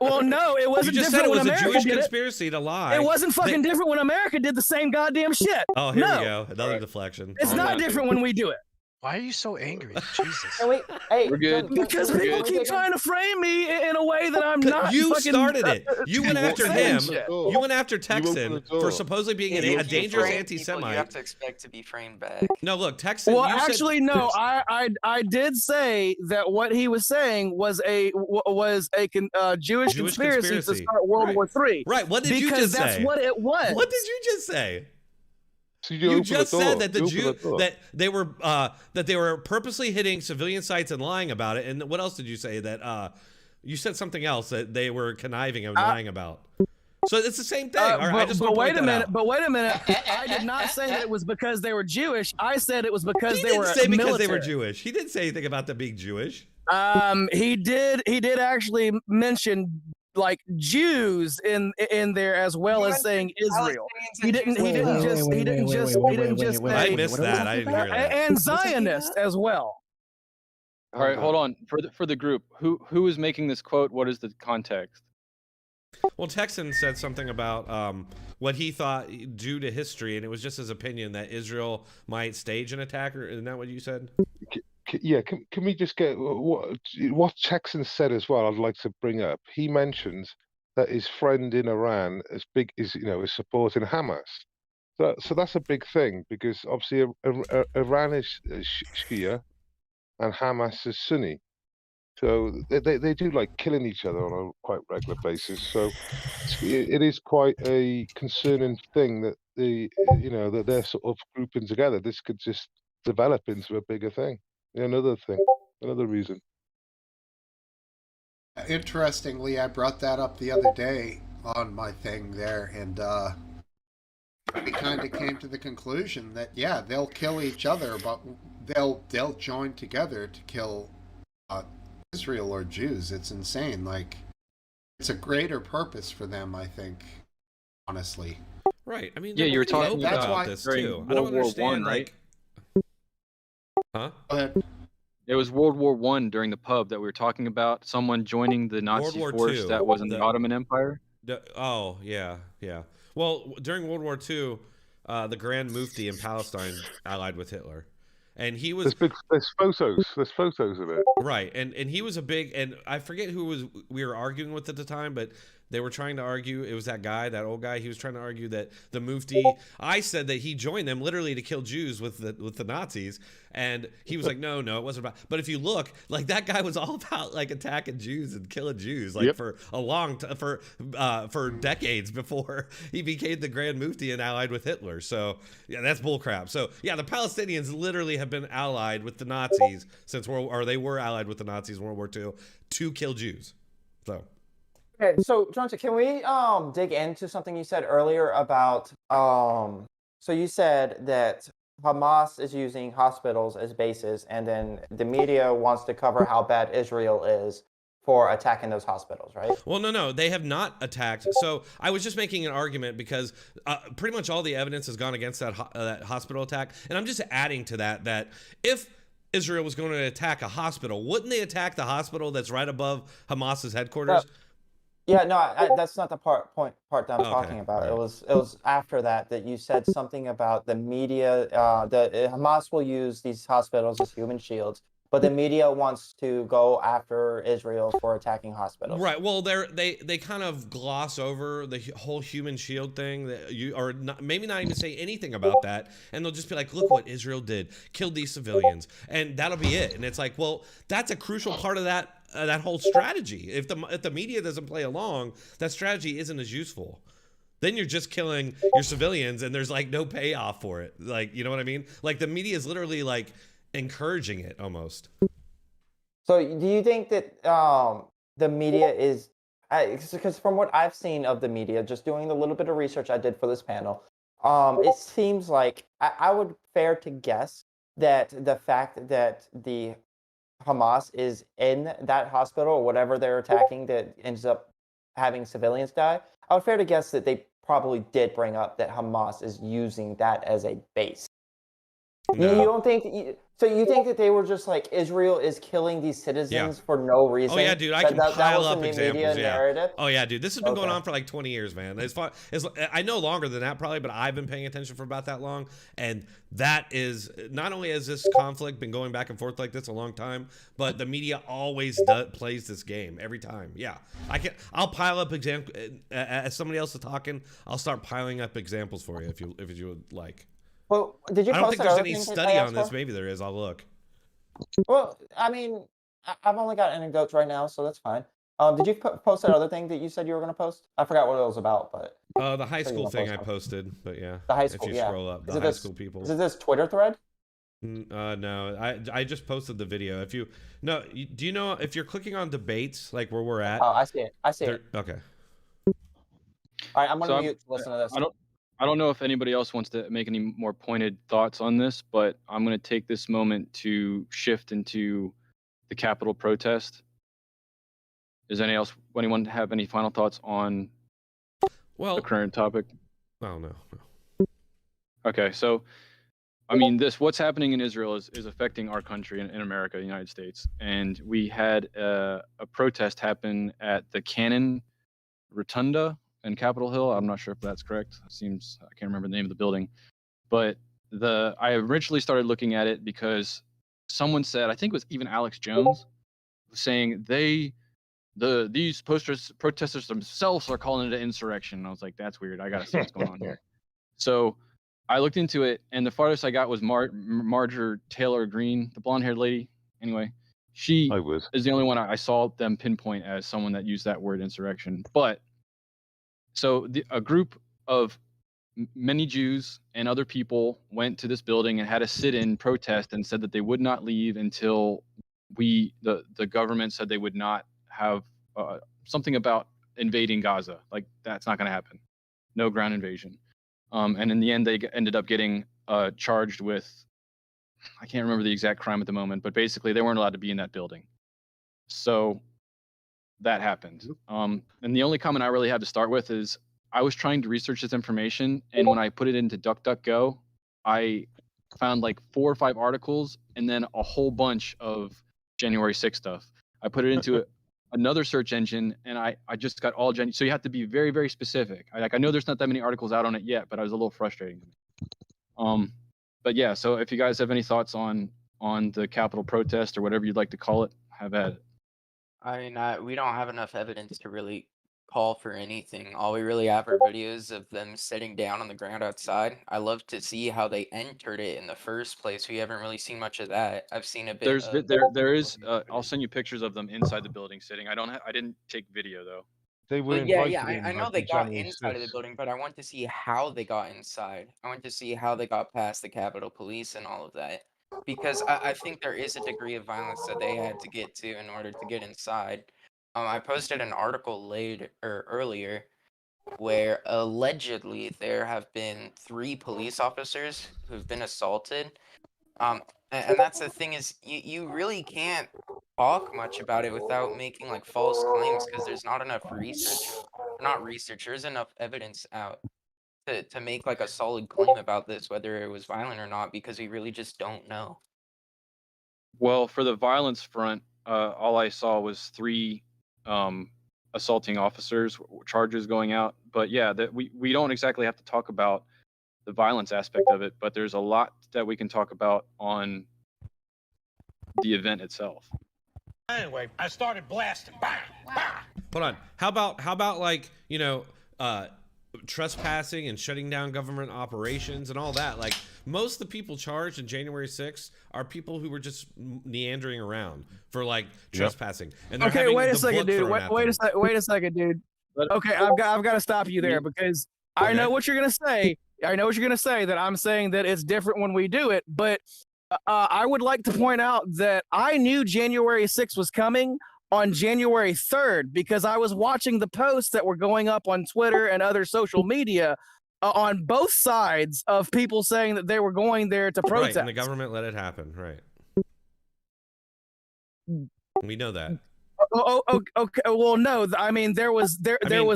Well, no, it wasn't you just different said it was when a America Jewish conspiracy to lie. It wasn't fucking different when America did the same goddamn shit. Oh, here we go. Another deflection. It's not different when we do it. Why are you so angry? Jesus. Can we? Hey, We're good. Because We're people good. keep trying to frame me in a way that I'm not. You fucking, started it. You went after saying him. shit. You went after Texan the for door. supposedly being If a you dangerous frame anti-Semite. people, you have to expect to be framed back. No, look, Texan. Well, you actually, said, no. I did say that what he was saying was a Jewish conspiracy to start World War III. Right. What did you just say? Because that's what it was. What did you just say? So You just said that that they were purposely hitting civilian sites and lying about it. And what else did you say? That you said something else that they were conniving and lying about. So it's the same thing. All right, I just but want to wait a minute. out. But wait a minute. I did not say that it was because they were Jewish. I said it was because they were He didn't say because military. they were Jewish. He didn't say anything about them being Jewish. He did actually mention like Jews in there as well as saying Israel. He didn't just I missed that. I didn't hear that. And Zionist as well. All right, hold on. For the group, who is making this quote? What is the context? Well, Texan said something about what he thought due to history, and it was just his opinion that Israel might stage an attack. Or isn't that what you said? Yeah, can we just get what Texan said as well? I'd like to bring up. He mentions that his friend in Iran is supporting Hamas. So that's a big thing because obviously Iran is Shia and Hamas is Sunni. So they do like killing each other on a quite regular basis. So it is quite a concerning thing that that they're sort of grouping together. This could just develop into a bigger thing. Another thing, another reason. Interestingly, I brought that up the other day on my thing there, and we kind of came to the conclusion that yeah, they'll kill each other, but they'll join together to kill Israel or Jews. It's insane. Like, it's a greater purpose for them, I think. Honestly. Right. I mean, yeah, you were talking about this too. I don't understand, right? Huh? Go ahead. It was World War I during the pub that we were talking about. Someone joining the Nazi force that was in the Ottoman Empire. Oh, yeah. Well, during World War II, the Grand Mufti in Palestine allied with Hitler. And he was there's photos of it. Right. And he was a big, and I forget who we were arguing with at the time, but they were trying to argue, it was that old guy, he was trying to argue that the Mufti, I said that he joined them literally to kill Jews with the Nazis, and he was like, no, it wasn't about, but if you look, like that guy was all about like attacking Jews and killing Jews, like for a long time, for decades before he became the Grand Mufti and allied with Hitler. So yeah, that's bullcrap. So yeah, the Palestinians literally have been allied with the Nazis they were allied with the Nazis in World War II to kill Jews. So. Okay, so Dronetek, can we dig into something you said earlier about so you said that Hamas is using hospitals as bases, and then the media wants to cover how bad Israel is for attacking those hospitals, right? Well, no, they have not attacked. So I was just making an argument because pretty much all the evidence has gone against that hospital attack, and I'm just adding to that if Israel was going to attack a hospital, wouldn't they attack the hospital that's right above Hamas's headquarters? Yeah, no, that's not the part that I'm talking about. Right. It was after that you said something about the media. Hamas will use these hospitals as human shields, but the media wants to go after Israel for attacking hospitals. Right. Well, they kind of gloss over the whole human shield thing, maybe not even say anything about that, and they'll just be like, "Look what Israel did, killed these civilians," and that'll be it. And it's like, well, that's a crucial part of that whole strategy. If the media doesn't play along, that strategy isn't as useful. Then you're just killing your civilians, and there's like no payoff for it. Like, you know what I mean? Like the media is literally like encouraging it almost. So do you think that the media is, because from what I've seen of the media, just doing the little bit of research I did for this panel, it seems like I would fair to guess that the fact that the Hamas is in that hospital or whatever they're attacking that ends up having civilians die, I would fair to guess that they probably did bring up that Hamas is using that as a base. You don't think? So you think that they were just like Israel is killing these citizens for no reason? Oh yeah, dude, I can pile up examples. Yeah. Oh yeah, dude, this has been going on for like 20 years, man. As far as I know longer than that probably, but I've been paying attention for about that long. And that is not only has this conflict been going back and forth like this a long time, but the media always plays this game every time. Yeah, I'll pile up examples as somebody else is talking. I'll start piling up examples for you if you would like. Well, did you? I don't think there's any study on this. Maybe there is. I'll look. Well, I mean, I've only got anecdotes right now, so that's fine. Did you post that other thing that you said you were going to post? I forgot what it was about, but the high school thing I posted, but yeah, the high school. If you scroll up, the high school people. Is it this Twitter thread? No, I just posted the video. If you do you know if you're clicking on debates like where we're at? Oh, I see it. I see it. Okay. All right, I'm gonna mute to listen to this. I don't know if anybody else wants to make any more pointed thoughts on this, but I'm going to take this moment to shift into the Capitol protest. Does anyone have any final thoughts on the current topic? Oh, no. Okay, so, I mean, what's happening in Israel is affecting our country in America, the United States. And we had a protest happen at the Cannon Rotunda in Capitol Hill. I'm not sure if that's correct. I can't remember the name of the building, but I originally started looking at it because someone said, I think it was even Alex Jones, saying these protesters themselves are calling it an insurrection. And I was like, that's weird. I gotta see what's going on here. So I looked into it, and the farthest I got was Marjorie Taylor Greene, the blonde-haired lady. Anyway, she is the only one I saw them pinpoint as someone that used that word insurrection. But so a group of many Jews and other people went to this building and had a sit-in protest and said that they would not leave until the government said they would not have something about invading Gaza. Like, that's not going to happen. No ground invasion. And in the end, they ended up getting charged with, I can't remember the exact crime at the moment, but basically they weren't allowed to be in that building. So that happened. And the only comment I really have to start with is I was trying to research this information, and when I put it into DuckDuckGo, I found like 4 or 5 articles and then a whole bunch of January 6th stuff. I put it into another search engine, and I just got all January. So you have to be very, very specific. I know there's not that many articles out on it yet, but I was a little frustrating. But yeah, so if you guys have any thoughts on the Capitol protest or whatever you'd like to call it, have at it. I mean, we don't have enough evidence to really call for anything. All we really have are videos of them sitting down on the ground outside. I love to see how they entered it in the first place. We haven't really seen much of that. I've seen a bit. There is. I'll send you pictures of them inside the building sitting. I didn't take video though. They were I know they got inside of the building, but I want to see how they got inside. I want to see how they got past the Capitol Police and all of that. Because I think there is a degree of violence that they had to get to in order to get inside. I posted an article earlier where allegedly there have been 3 police officers who've been assaulted. And that's the thing is you really can't talk much about it without making like false claims because there's not enough there's enough evidence out to make like a solid claim about this, whether it was violent or not, because we really just don't know. Well, for the violence front, all I saw was 3 assaulting officers, charges going out. But yeah, that we don't exactly have to talk about the violence aspect of it, but there's a lot that we can talk about on the event itself. Anyway, I started blasting. Bang, bang. Hold on. How about like, trespassing and shutting down government operations and all that? Like, most of the people charged in January 6th are people who were just meandering around for like trespassing. And okay, wait a second, dude. Wait a second, dude. Okay, I've got to stop you there because I know what you're gonna say. I know what you're gonna say, that I'm saying that it's different when we do it, but I would like to point out that I knew January 6th was coming on January 3rd because I was watching the posts that were going up on Twitter and other social media on both sides of people saying that they were going there to protest. Right, and the government let it happen, right? We know that. Okay. Well, no. I mean, there was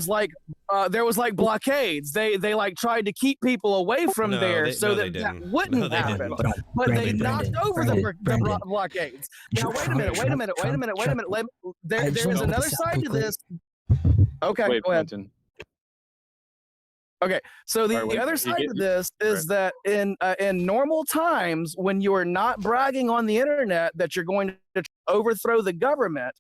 like blockades. They like tried to keep people away from there so that wouldn't happen. But they knocked over the blockades. Now wait a minute. There's another side to this. Okay, Wait, go ahead. Clinton. Okay, so the other side of this is that in normal times, when you are not bragging on the internet that you're going to overthrow the government,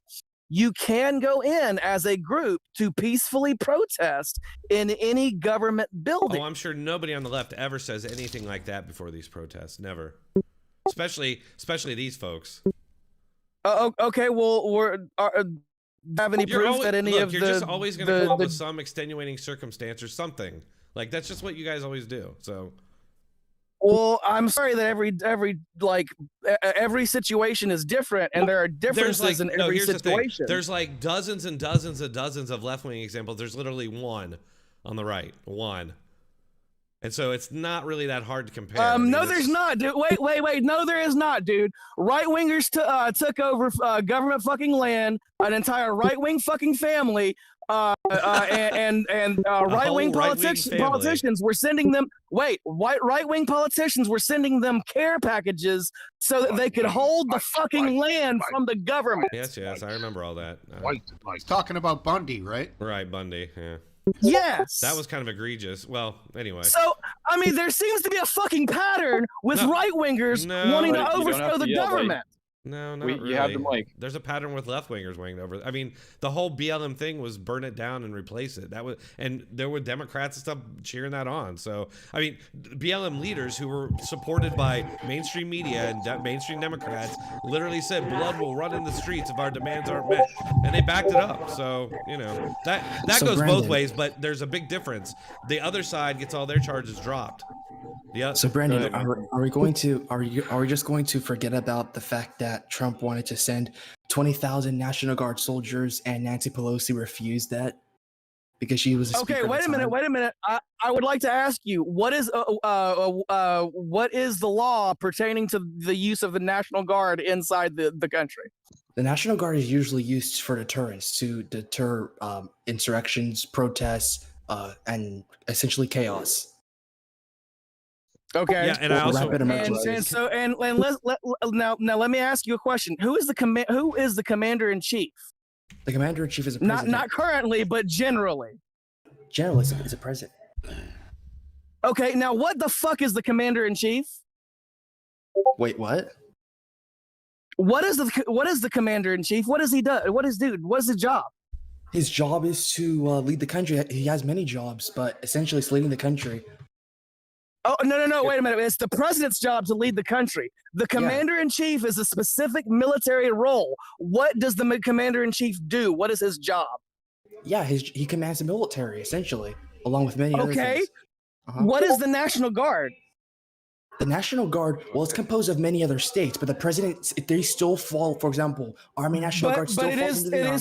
you can go in as a group to peacefully protest in any government building. Oh, I'm sure nobody on the left ever says anything like that before these protests. Never. Especially these folks. Okay, well, have any proof that any of you're just always going to come up with some extenuating circumstance or something. Like, that's just what you guys always do. So, well, I'm sorry that every situation is different, and there are differences in every situation. There's like dozens and dozens and dozens of left-wing examples. There's literally one on the right, one. And so it's not really that hard to compare. No, there's not, dude. Wait. No, there is not, dude. Right-wingers took over government fucking land, an entire right-wing fucking family, and right-wing politicians were sending them. Right-wing politicians were sending them care packages so that they could hold the fucking land from the government. Yes, I remember all that. He's talking about Bundy, right? Right, Bundy. Yeah. Yes. That was kind of egregious. Well, anyway. So, I mean, there seems to be a fucking pattern with right-wingers wanting to overthrow the government. No, not really. You have the mic. There's a pattern with left-wingers winning over. I mean, the whole BLM thing was burn it down and replace it. That was, and there were Democrats and stuff cheering that on. So, I mean, BLM leaders who were supported by mainstream media and mainstream Democrats literally said blood will run in the streets if our demands aren't met, and they backed it up. So, you know, that goes both ways, but there's a big difference. The other side gets all their charges dropped. So Brandon, are we just going to forget about the fact that Trump wanted to send 20,000 National Guard soldiers and Nancy Pelosi refused that because she was okay? Wait a minute. I would like to ask you what is the law pertaining to the use of the National Guard inside the country? The National Guard is usually used for deterrence to deter insurrections, protests, and essentially chaos. Okay. Yeah, and I also now let me ask you a question. Who is the commander in chief? The commander in chief is a president. Not currently, but generally. Generally, it's a president. Okay, now what the fuck is the commander in chief? Wait, what? What is the commander in chief? What does he do? What is his job? His job is to lead the country. He has many jobs, but essentially it's leading the country. Oh, no, wait a minute. It's the president's job to lead the country. The commander-in-chief is a specific military role. What does the commander-in-chief do? What is his job? Yeah, he commands the military, essentially, along with many other things. What is the National Guard? The National Guard, well, it's composed of many other states, but the president, they still fall, for example, Army National Guard still falls under the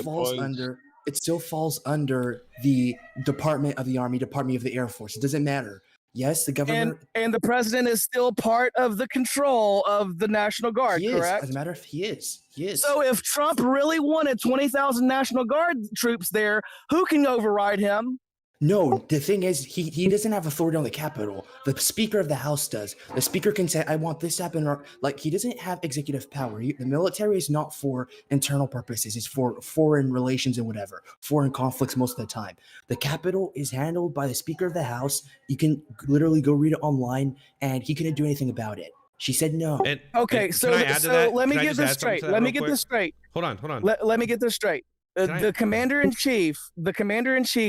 Army. It still falls under the Department of the Army, Department of the Air Force. It doesn't matter. Yes, the government and the president is still part of the control of the National Guard, correct? As a matter of he is. So if Trump really wanted 20,000 National Guard troops there, who can override him? No, the thing is, he doesn't have authority on the Capitol. The Speaker of the House does. The Speaker can say, I want this to happen. Or, like, he doesn't have executive power. The military is not for internal purposes. It's for foreign relations and whatever. Foreign conflicts most of the time. The Capitol is handled by the Speaker of the House. You can literally go read it online, and he couldn't do anything about it. She said no. So let me get this straight. Hold on. Let me get this straight. The commander-in-chief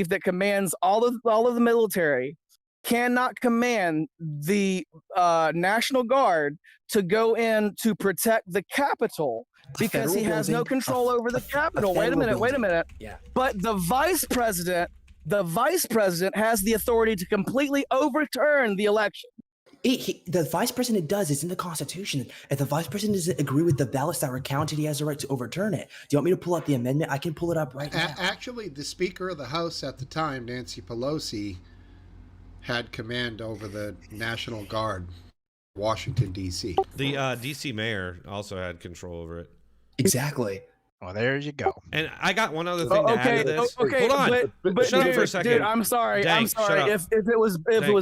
that commands all of the military cannot command the National Guard to go in to protect the Capitol because he has no control over the Capitol. Wait a minute. Yeah. But the vice president has the authority to completely overturn the election. The vice president does. It's in the Constitution. If the vice president doesn't agree with the ballots that were counted, he has the right to overturn it. Do you want me to pull up the amendment? I can pull it up right now. Actually, the Speaker of the House at the time, Nancy Pelosi, had command over the National Guard. Washington, D.C. The DC mayor also had control over it. Exactly. Well, there you go. And I got one other thing to add to this. Okay, Hold on. but Shut up dude, for a second. Dude, I'm sorry. Dank, shut up. If it was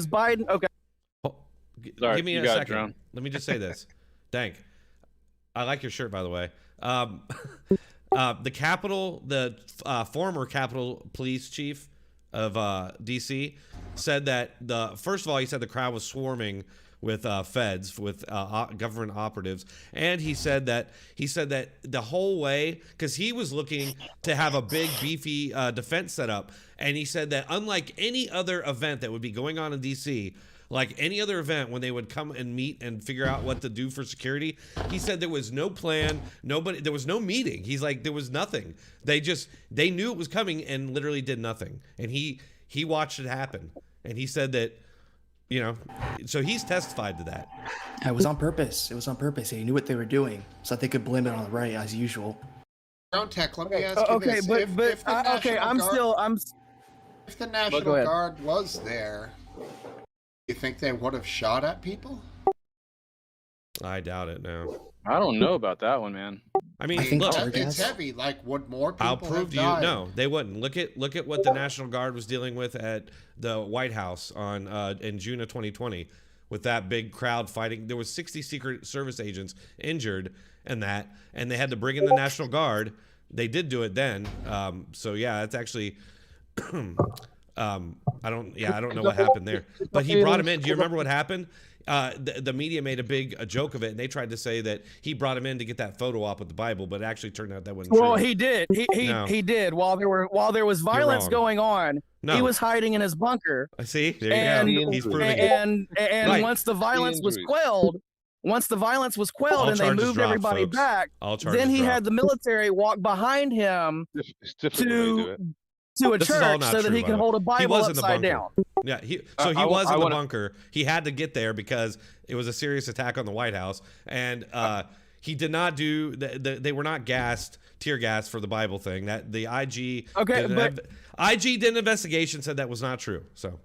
Biden, okay. Sorry, Give me you a got it, second. Drone. Let me just say this. Dank, I like your shirt, by the way. The Capitol, the former Capitol Police Chief of DC said that first of all, he said the crowd was swarming with feds, with government operatives, and he said that the whole way, because he was looking to have a big beefy defense set up, and he said that unlike any other event that would be going on in DC, like any other event when they would come and meet and figure out what to do for security, he said there was no plan, there was no meeting. He's like, there was nothing. They knew it was coming and literally did nothing. And he watched it happen. And he said that, so he's testified to that. It was on purpose. It was on purpose. They knew what they were doing so that they could blame it on the right as usual. Dronetek, let me ask you this. If the National Guard was there, you think they would have shot at people? I doubt it. No. I don't know about that one, man. I mean, look, it's heavy. Like, would more people I'll prove to you. No, they wouldn't. Look at what the National Guard was dealing with at the White House in June of 2020, with that big crowd fighting. There was 60 Secret Service agents injured, and they had to bring in the National Guard. They did do it then. So yeah, it's actually. I don't know what happened there, but he brought him in. Do you remember what happened? The media made a joke of it, and they tried to say that he brought him in to get that photo op with the Bible, but it actually turned out that wasn't true. Well, he did. He did. While there was violence going on, he was hiding in his bunker. I see. There you go. He's proving it. And Right. once the violence was quelled, All and they charges moved dropped, everybody folks. back, All charges then he dropped. had the military walk behind him It's different when they do it. to a This is all church not so that true, he by can the hold a way. He Bible was in the upside bunker. down. Yeah, he I was in the wanna- bunker. He had to get there because it was a serious attack on the White House, and he did not do. They were not tear gassed for the Bible thing. That the IG IG did an investigation, said that was not true. So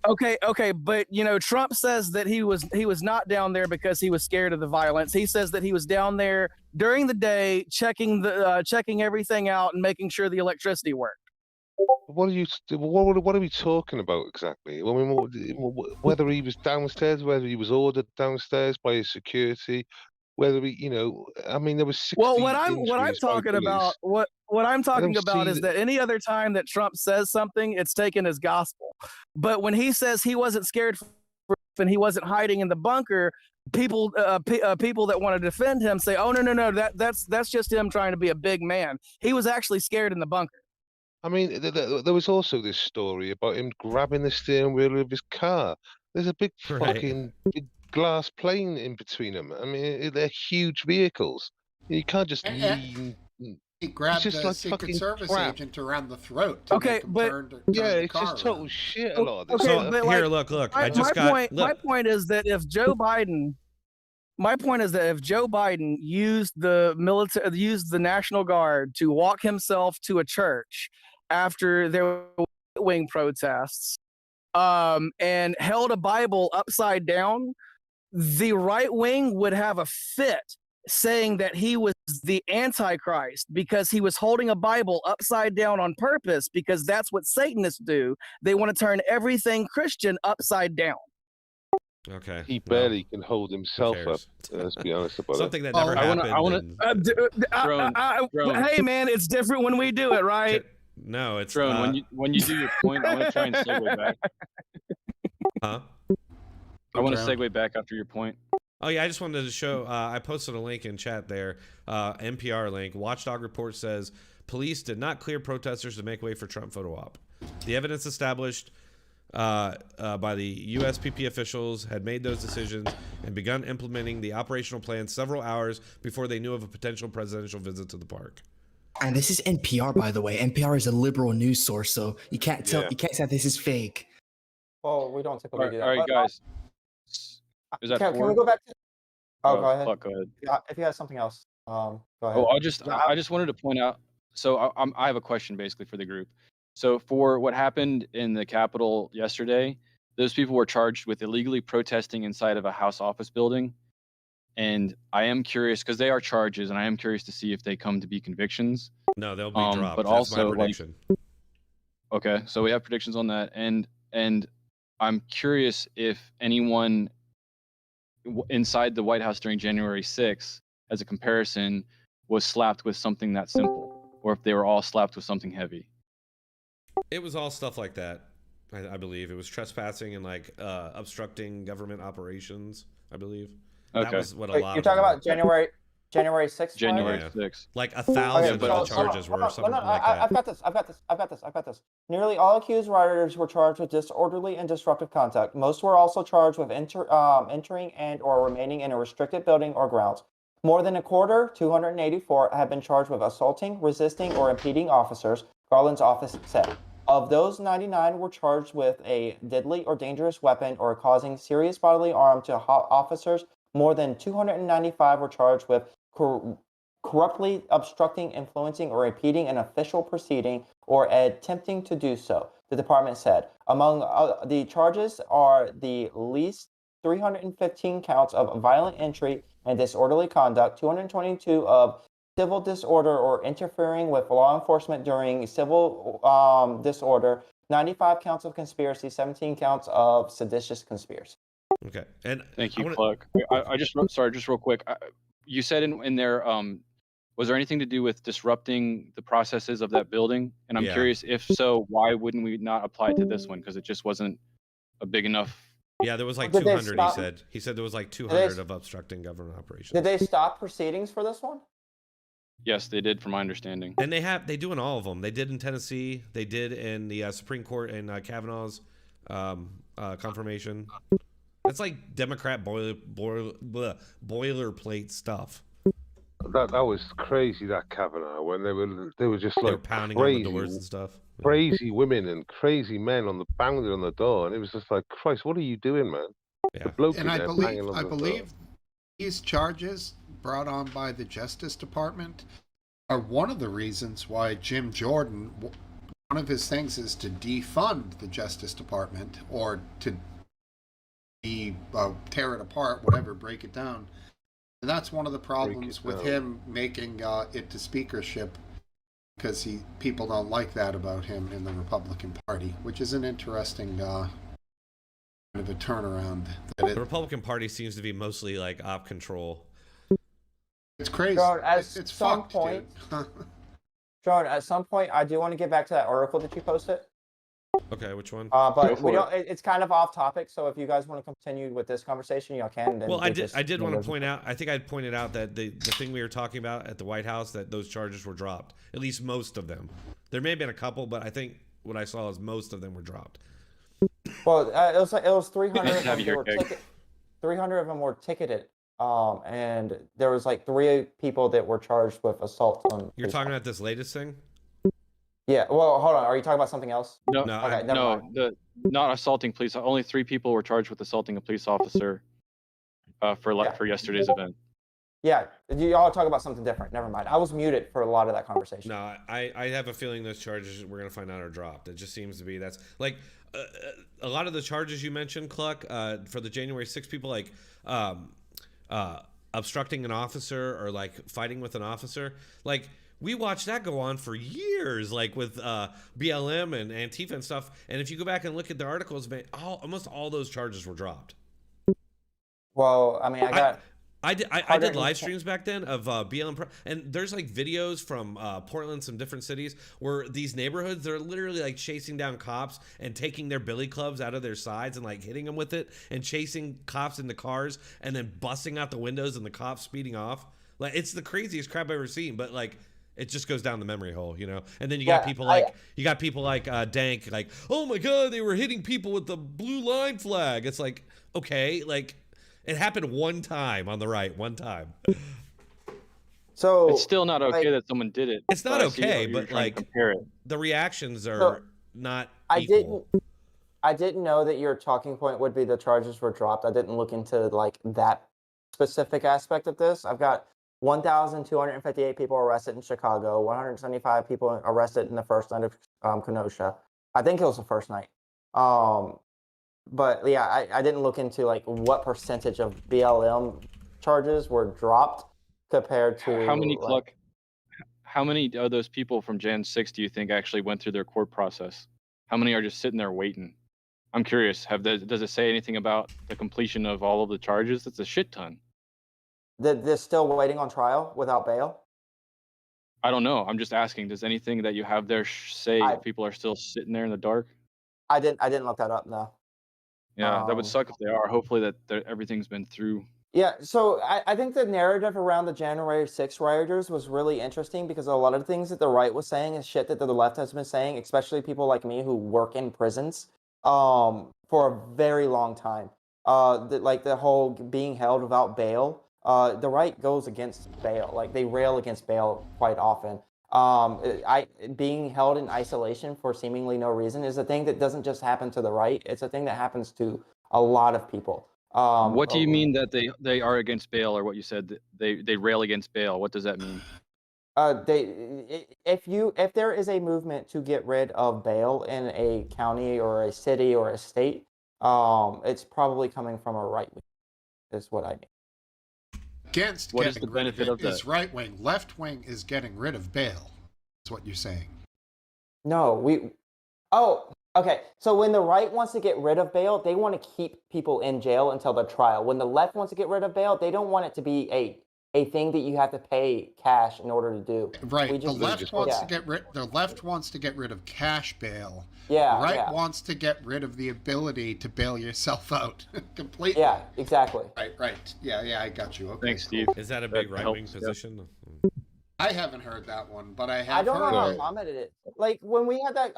Okay, but Trump says that he was not down there because he was scared of the violence. He says that he was down there during the day checking everything out and making sure the electricity worked. What are we talking about exactly? I mean, whether he was downstairs, whether he was ordered downstairs by his security, whether he, I mean, there was 60 Well, what I'm injuries by talking police. about, what I'm talking about see is that any other time that Trump says something, it's taken as gospel. But when he says he wasn't scared and he wasn't hiding in the bunker, people that want to defend him say, "Oh no, that's just him trying to be a big man. He was actually scared in the bunker." I mean, there was also this story about him grabbing the steering wheel of his car. There's a big fucking big glass plane in between them. I mean, they're huge vehicles. You can't just lean. He grabbed just the like Secret fucking Service crap. agent around the throat to make him turn Yeah, the it's car just total around. shit. A lot of this. Okay, stuff. but here, like, look. My, I just my got. point. Look. My point is that if Joe Biden used the National Guard to walk himself to a church after there were wing protests, and held a Bible upside down, the right wing would have a fit saying that he was the Antichrist because he was holding a Bible upside down on purpose, because that's what Satanists do. They want to turn everything Christian upside down. Okay. He barely can hold himself up. Let's be honest about Something it. that never happened. Hey man, it's different when we do it, right? No, it's Drone. When you do your point, I want to try and segue back. Huh? I want to segue back after your point. Oh yeah, I just wanted to show. I posted a link in chat there, NPR link. Watchdog report says police did not clear protesters to make way for Trump photo op. The evidence established by the USPP officials had made those decisions and begun implementing the operational plan several hours before they knew of a potential presidential visit to the park. And this is NPR, by the way. NPR is a liberal news source, so you can't tell. Yeah. You can't say this is fake. Well, we don't typically do that. All right, but, guys. Is that can four? we go back to? Oh, go ahead. Fuck, go ahead. Yeah, if you have something else, go ahead. Oh, I just wanted to point out. So I have a question basically for the group. So for what happened in the Capitol yesterday, those people were charged with illegally protesting inside of a House office building. And I am curious, because they are charges, and I am curious to see if they come to be convictions. No, they'll be dropped. But That's also, my prediction. Okay, so we have predictions on that, and I'm curious if anyone inside the White House during January 6th, as a comparison, was slapped with something that simple, or if they were all slapped with something heavy. It was all stuff like that. I believe it was trespassing and like obstructing government operations. I believe that was what a lot. You're talking about January 6th. January 6th. Like 1,000 of the charges were something like that. I've got this. Nearly all accused rioters were charged with disorderly and disruptive conduct. Most were also charged with entering and/or remaining in a restricted building or grounds. More than a quarter, 284, have been charged with assaulting, resisting, or impeding officers, Garland's office said. Of those, 99 were charged with a deadly or dangerous weapon or causing serious bodily harm to officers. More than 295 were charged with corruptly obstructing, influencing, or impeding an official proceeding or attempting to do so, the department said. Among the charges are the least 315 counts of violent entry and disorderly conduct, 222 of civil disorder or interfering with law enforcement during civil disorder, 95 counts of conspiracy, 17 counts of seditious conspiracy. Okay, and thank you, Clark. I just real quick. You said in there, was there anything to do with disrupting the processes of that building? And I'm curious, if so, why wouldn't we not apply it to this one? Because it just wasn't a big enough. Yeah, there was like 200. He said there was like 200 of obstructing government operations. Did they stop proceedings for this one? Yes, they did, from my understanding. And they do in all of them. They did in Tennessee. They did in the Supreme Court in Kavanaugh's confirmation. That's like Democrat boilerplate stuff. That was crazy. That Kavanaugh, when they were just like pounding crazy, on the doors and stuff. Crazy women and crazy men pounding on the door, and it was just like, Christ, what are you doing, man? Yeah. And I believe these charges brought on by the Justice Department are one of the reasons why Jim Jordan, one of his things is to defund the Justice Department or to tear it apart, whatever, break it down. And that's one of the problems with him making it to speakership, because people don't like that about him in the Republican Party, which is an interesting kind of a turnaround. The Republican Party seems to be mostly like op control. It's crazy. John, at some point, I do want to get back to that article that you posted. Okay, which one? But we don't. It's kind of off topic. So if you guys want to continue with this conversation, y'all can. Then well, I did want to point out. I think I pointed out that the thing we were talking about at the White House, that those charges were dropped. At least most of them. There may have been a couple, but I think what I saw is most of them were dropped. Well, it was 300 of them were 300 of them were ticketed. And there was like 3 people that were charged with assault on. You're talking about this latest thing? Yeah. Well, hold on. Are you talking about something else? No. Okay, not assaulting police. Only 3 people were charged with assaulting a police officer for yesterday's event. Yeah, y'all talk about something different. Never mind. I was muted for a lot of that conversation. No, I have a feeling those charges we're gonna find out are dropped. It just seems to be that's like a lot of the charges you mentioned, Cluck, for the January 6th people, like obstructing an officer or like fighting with an officer, like. We watched that go on for years, like with BLM and Antifa and stuff. And if you go back and look at the articles, man, almost all those charges were dropped. Well, I mean, I did live streams back then of BLM, and there's like videos from Portland, some different cities, where these neighborhoods, they're literally like chasing down cops and taking their billy clubs out of their sides and like hitting them with it and chasing cops into cars and then busting out the windows and the cops speeding off. Like, it's the craziest crap I've ever seen, but like, it just goes down the memory hole, you know. And then you got people like Dank, like, oh my god, they were hitting people with the blue line flag. It's like, okay, like it happened one time on the right, one time. So it's still not okay that someone did it. It's not okay, but like the reactions are not equal. I didn't know that your talking point would be the charges were dropped. I didn't look into like that specific aspect of this. I've got 1,258 people arrested in Chicago, 175 people arrested in the first night of Kenosha. I think it was the first night. But yeah, I didn't look into like what percentage of BLM charges were dropped compared to How many like. How many of those people from Jan 6 do you think actually went through their court process? How many are just sitting there waiting? I'm curious. Does it say anything about the completion of all of the charges? That's a shit ton. They're still waiting on trial without bail? I don't know. I'm just asking. Does anything that you have there say if people are still sitting there in the dark? I didn't look that up, no. Yeah, that would suck if they are. Hopefully that everything's been through. Yeah, so I think the narrative around the January 6th rioters was really interesting because a lot of the things that the right was saying is shit that the left has been saying, especially people like me who work in prisons for a very long time. Like the whole being held without bail. The right goes against bail. Like they rail against bail quite often. Being held in isolation for seemingly no reason is a thing that doesn't just happen to the right. It's a thing that happens to a lot of people. What do you mean that they are against bail, or what you said that they rail against bail? What does that mean? If there is a movement to get rid of bail in a county or a city or a state, it's probably coming from a right wing. Is what I mean. Against What is getting the rid of benefit it of that? is right wing. Left wing is getting rid of bail. That's what you're saying. No, okay. So when the right wants to get rid of bail, they want to keep people in jail until the trial. When the left wants to get rid of bail, they don't want it to be a thing that you have to pay cash in order to do. Right. The left wants to get rid. The left wants to get rid of cash bail. Yeah. The right yeah. wants to get rid of the ability to bail yourself out completely. Yeah. Exactly. Right. Yeah. I got you. Okay. Thanks, Steve. Is that a big right wing position? I haven't heard that one, but I have. I don't know how heard commented it. Like when we had that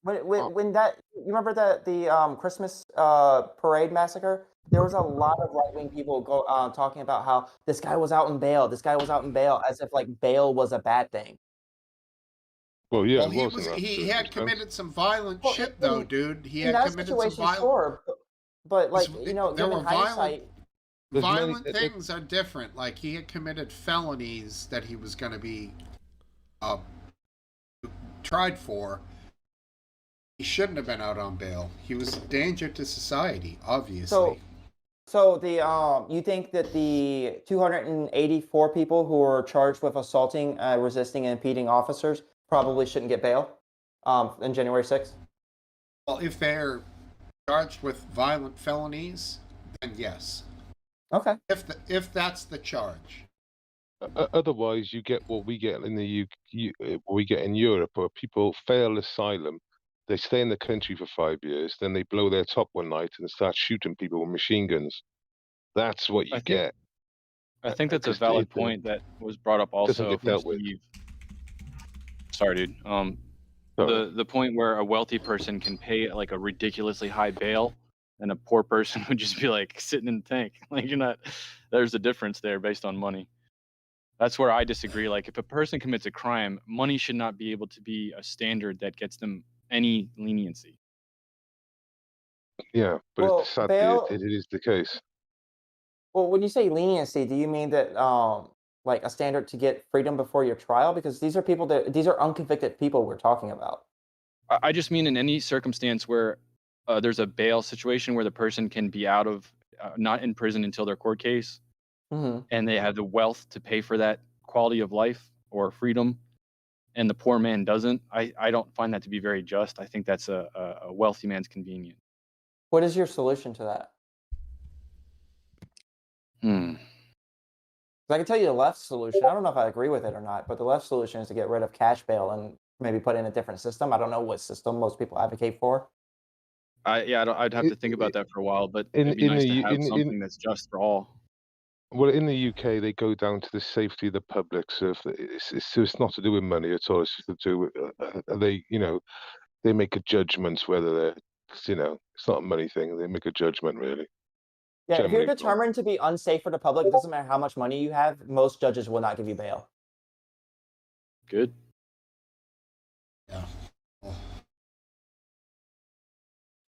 when that you remember the Christmas parade massacre? There was a lot of right wing people talking about how this guy was out in bail. This guy was out in bail, as if like bail was a bad thing. Well, yeah, Well, he had committed some violent shit, though, dude. He had committed some violent. Sure, but like there were hindsight, violent things are different. Like he had committed felonies that he was going to be tried for. He shouldn't have been out on bail. He was a danger to society, obviously. So the you think that the 284 people who were charged with assaulting, resisting, and impeding officers probably shouldn't get bail in January 6th? Well, if they're charged with violent felonies, then yes. Okay. If that's the charge. Otherwise, you get what we get in the UK, what we get in Europe, where people fail asylum. They stay in the country for 5 years, then they blow their top one night and start shooting people with machine guns. That's what you get. I think that's a valid point that was brought up also get from dealt with. Steve. Sorry, dude. The point where a wealthy person can pay like a ridiculously high bail, and a poor person would just be like sitting in the tank. Like you're not. There's a difference there based on money. That's where I disagree. Like if a person commits a crime, money should not be able to be a standard that gets them any leniency. Yeah, but Well, sadly, bail- it is the case. Well, when you say leniency, do you mean that like a standard to get freedom before your trial? Because these are unconvicted people we're talking about. I just mean in any circumstance where there's a bail situation where the person can be out of not in prison until their court case, and they have the wealth to pay for that quality of life or freedom, and the poor man doesn't. I don't find that to be very just. I think that's a wealthy man's convenience. What is your solution to that? I can tell you the left solution. I don't know if I agree with it or not, but the left solution is to get rid of cash bail and maybe put in a different system. I don't know what system most people advocate for. I'd have to think about that for a while, but in- it'd be in nice the- to have in- something that's just for all. Well, in the UK, they go down to the safety of the public. So if it's not to do with money at all. It's just to do with they make a judgment whether they're it's not a money thing. They make a judgment really. Yeah, if you're Generally, determined to be unsafe for the public, it doesn't matter how much money you have, most judges will not give you bail. Good. Yeah.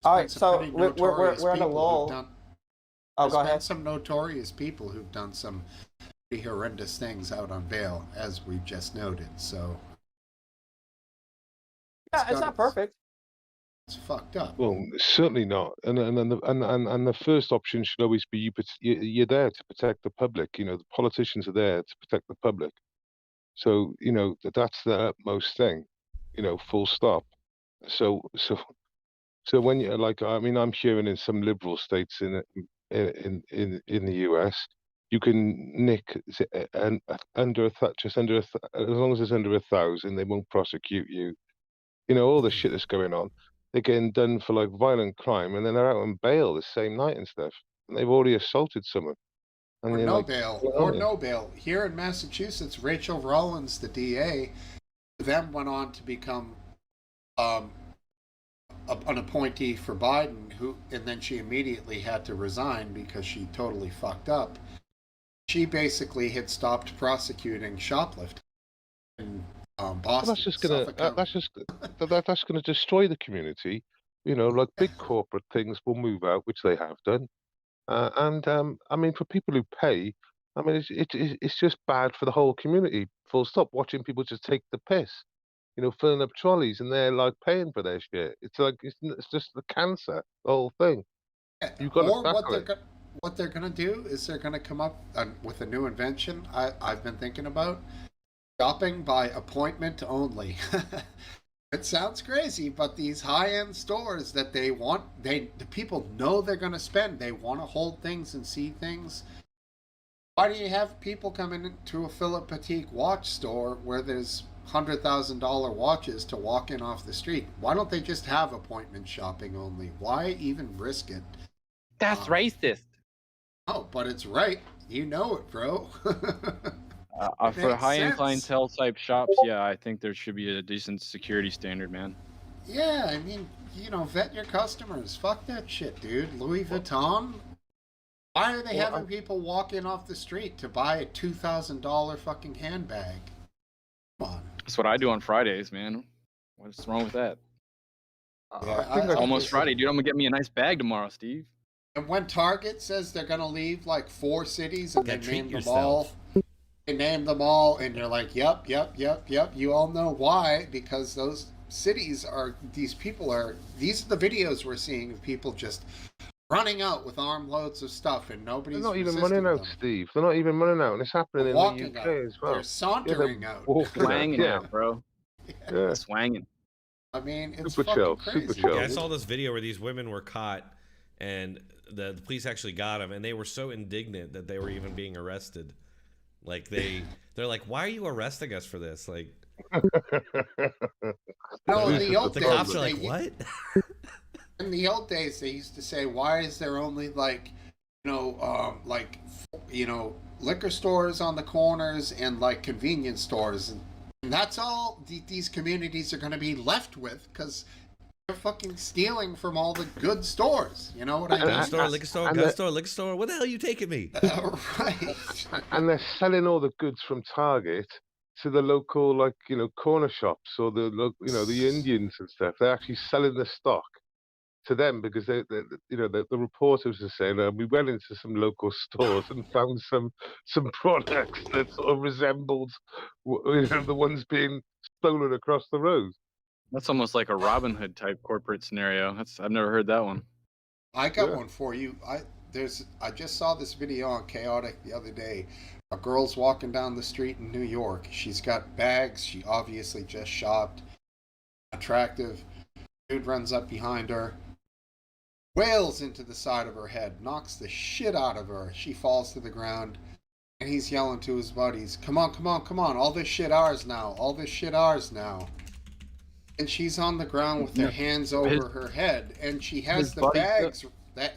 All right, so we're on a lull. There's go been ahead. some notorious people who've done some pretty horrendous things out on bail, as we've just noted. So Yeah, it's not perfect. It's fucked up. Well, certainly not. And the first option should always be you're there to protect the public. You know, the politicians are there to protect the public. So you know that's the utmost thing. You know, full stop. So when you like, I mean, I'm hearing in some liberal states in the US, you can nick and just under as long as it's under 1,000, they won't prosecute you. You know, all the shit that's going on, they're getting done for like violent crime, and then they're out on bail the same night and stuff, and they've already assaulted someone. And Or they're no like, bail. "What Or are you?" no bail. Here in Massachusetts, Rachel Rollins, the DA, then went on to become an appointee for Biden, and then she immediately had to resign because she totally fucked up. She basically had stopped prosecuting shoplifting in Boston. Well, that's gonna destroy the community. You know, like big corporate things will move out, which they have done. I mean, for people who pay, I mean, it's just bad for the whole community. Full stop. Watching people just take the piss, you know, filling up trolleys, and they're like paying for their shit. It's like it's just the cancer, the whole thing. You've got Or to tackle it. what they're gonna do is they're gonna come up with a new invention I've been thinking about: shopping by appointment only. It sounds crazy, but these high-end stores that the people know they're going to spend. They want to hold things and see things. Why do you have people coming into a Philip Patek watch store where there's $100,000 watches to walk in off the street? Why don't they just have appointment shopping only? Why even risk it? That's racist. Oh, but it's right. You know it, bro. For high-end sense. clientele type shops, yeah, I think there should be a decent security standard, man. Yeah, I mean, you know, vet your customers. Fuck that shit, dude. Louis Vuitton? Why are they having people walk in off the street to buy a $2,000 fucking handbag? Come on. That's what I do on Fridays, man. What's wrong with that? Yeah, It's almost Friday, dude. I'm gonna get me a nice bag tomorrow, Steve. And when Target says they're gonna leave like 4 cities and Yeah, they treat name them yourself. all, they name them all, and you're like, yep. You all know why, because those cities are, these are the videos we're seeing of people just running out with armloads of stuff, and nobody's They're not even resisting running out, them. Steve. They're not even running out, and it's happening in the Walking UK out. as well. They're sauntering out. Walking Swanging yeah. out, bro. Yeah. Swanging. I mean, it's Super fucking chill, crazy. super chill. Yeah, I saw this video where these women were caught, and the police actually got them, and they were so indignant that they were even being arrested. Like they're like, "Why are you arresting us for this?" Like, No, in the old the days, cops are like, they- "What?" In the old days, they used to say, "Why is there only like liquor stores on the corners and like convenience stores?" And that's all these communities are going to be left with, because they're fucking stealing from all the good stores. You know what I mean? Gun store, liquor store, gun store, liquor store. Where the hell are you taking me? Right. And they're selling all the goods from Target to the local, like, you know, corner shops or the Indians and stuff. They're actually selling the stock to them because the reporters are saying we went into some local stores and found some products that sort of resembled the ones being stolen across the road. That's almost like a Robin Hood type corporate scenario. I've never heard that one. I got one for you. I just saw this video on Chaotic the other day. A girl's walking down the street in New York. She's got bags. She obviously just shopped. Attractive. Dude runs up behind her, wails into the side of her head, knocks the shit out of her. She falls to the ground, and he's yelling to his buddies, "Come on, come on, come on. All this shit ours now. All this shit ours now." And she's on the ground with her hands over her head, and she has the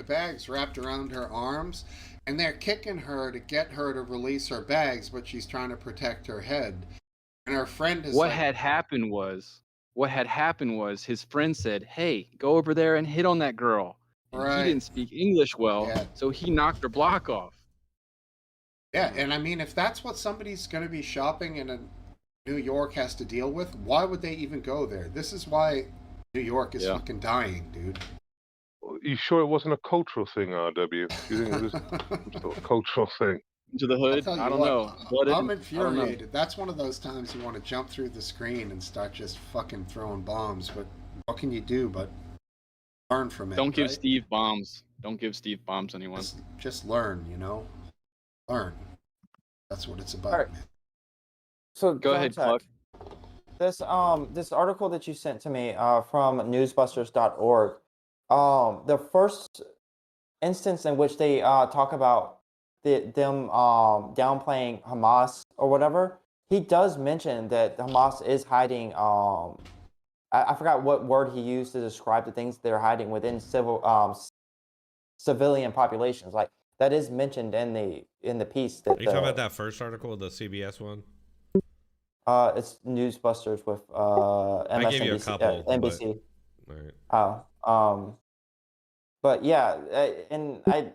bags wrapped around her arms, and they're kicking her to get her to release her bags, but she's trying to protect her head. And her friend is What had happened was his friend said, "Hey, go over there and hit on that girl." And Right. he didn't speak English well, so he knocked her block off. Yeah, and I mean, if that's what somebody's going to be shopping in New York has to deal with, why would they even go there? This is why New York is fucking dying, dude. You sure it wasn't a cultural thing, RW? Do you think it was some sort of cultural thing? Into the hood? I'll tell I you don't what, know. I'm infuriated. That's one of those times you want to jump through the screen and start just fucking throwing bombs, but what can you do but learn from it. Don't give right? Steve bombs. Don't give Steve bombs, anyone. Just learn, you know? Learn. That's what it's about. All right. So Go ahead, Dronetek, this article that you sent to me from newsbusters.org, the first instance in which they talk about them downplaying Hamas or whatever, he does mention that Hamas is hiding. I forgot what word he used to describe the things they're hiding within civilian populations. Like that is mentioned in the piece. That Are you talking about that first article, the CBS one? It's Newsbusters with MSNBC, I gave you a couple, NBC. But, But yeah, and I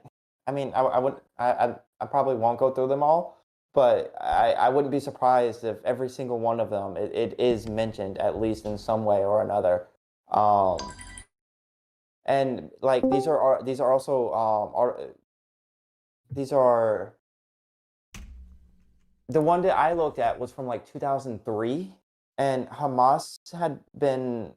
mean, I probably won't go through them all, but I wouldn't be surprised if every single one of them it is mentioned at least in some way or another. And like these are also these are the one that I looked at was from like 2003, and Hamas had been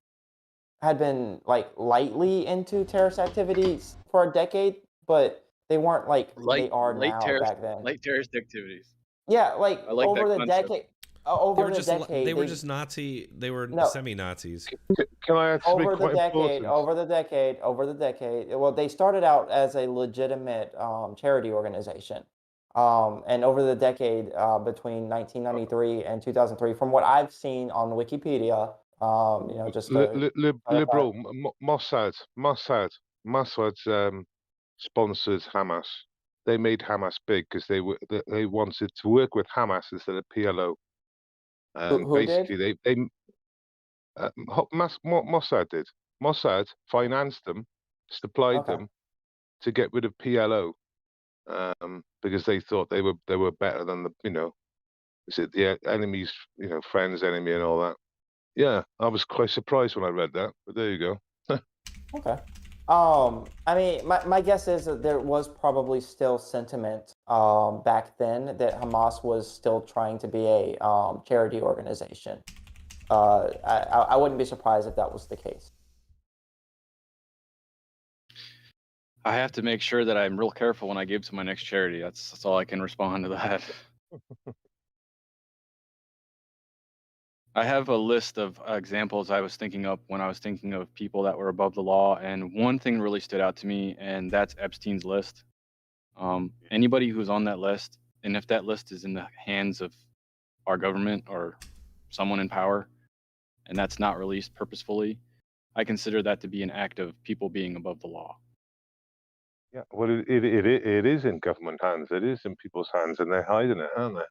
like lightly into terrorist activities for a decade, but they weren't like they are now back then. Light terrorist activities. Yeah, like I like over that the concept. decade. they Over were the just decade, they were just Nazi. They were semi-Nazis. Can I add something over the quite decade, important? over the decade. Well, they started out as a legitimate charity organization, and over the decade between 1993 and 2003, from what I've seen on Wikipedia, you know, just to Liberal Mossad sponsored Hamas. They made Hamas big because they wanted to work with Hamas instead of PLO. And Who basically, did? Mossad did. Mossad financed them, supplied Okay. them to get rid of PLO, because they thought they were better than is it the enemy's friend's enemy and all that. Yeah, I was quite surprised when I read that, but there you go. Okay. I mean, my guess is that there was probably still sentiment back then that Hamas was still trying to be a charity organization. I wouldn't be surprised if that was the case. I have to make sure that I'm real careful when I give to my next charity. That's all I can respond to that. I have a list of examples I was thinking of when I was thinking of people that were above the law, and one thing really stood out to me, and that's Epstein's list. Anybody who's on that list, and if that list is in the hands of our government or someone in power, and that's not released purposefully, I consider that to be an act of people being above the law. Yeah, well, it is in government hands. It is in people's hands, and they're hiding it, aren't they?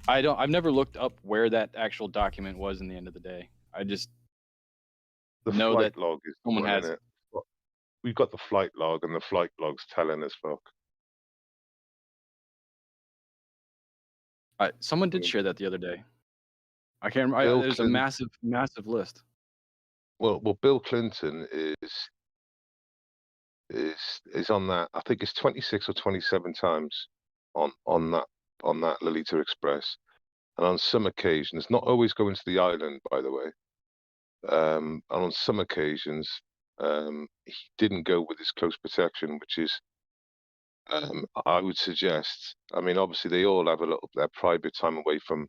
I've never looked up where that actual document was in the end of the day. I just know flight that log is the someone one, has innit? We've got the flight log, and the flight log's telling us, fuck. Someone did share that the other day. I can't remember. There's a massive list. Well, Bill Clinton is on that. I think it's 26 or 27 times on that Lolita Express, and on some occasions, not always going to the island, by the way. And on some occasions, he didn't go with his close protection, which is, I would suggest. I mean, obviously, they all have their private time away from.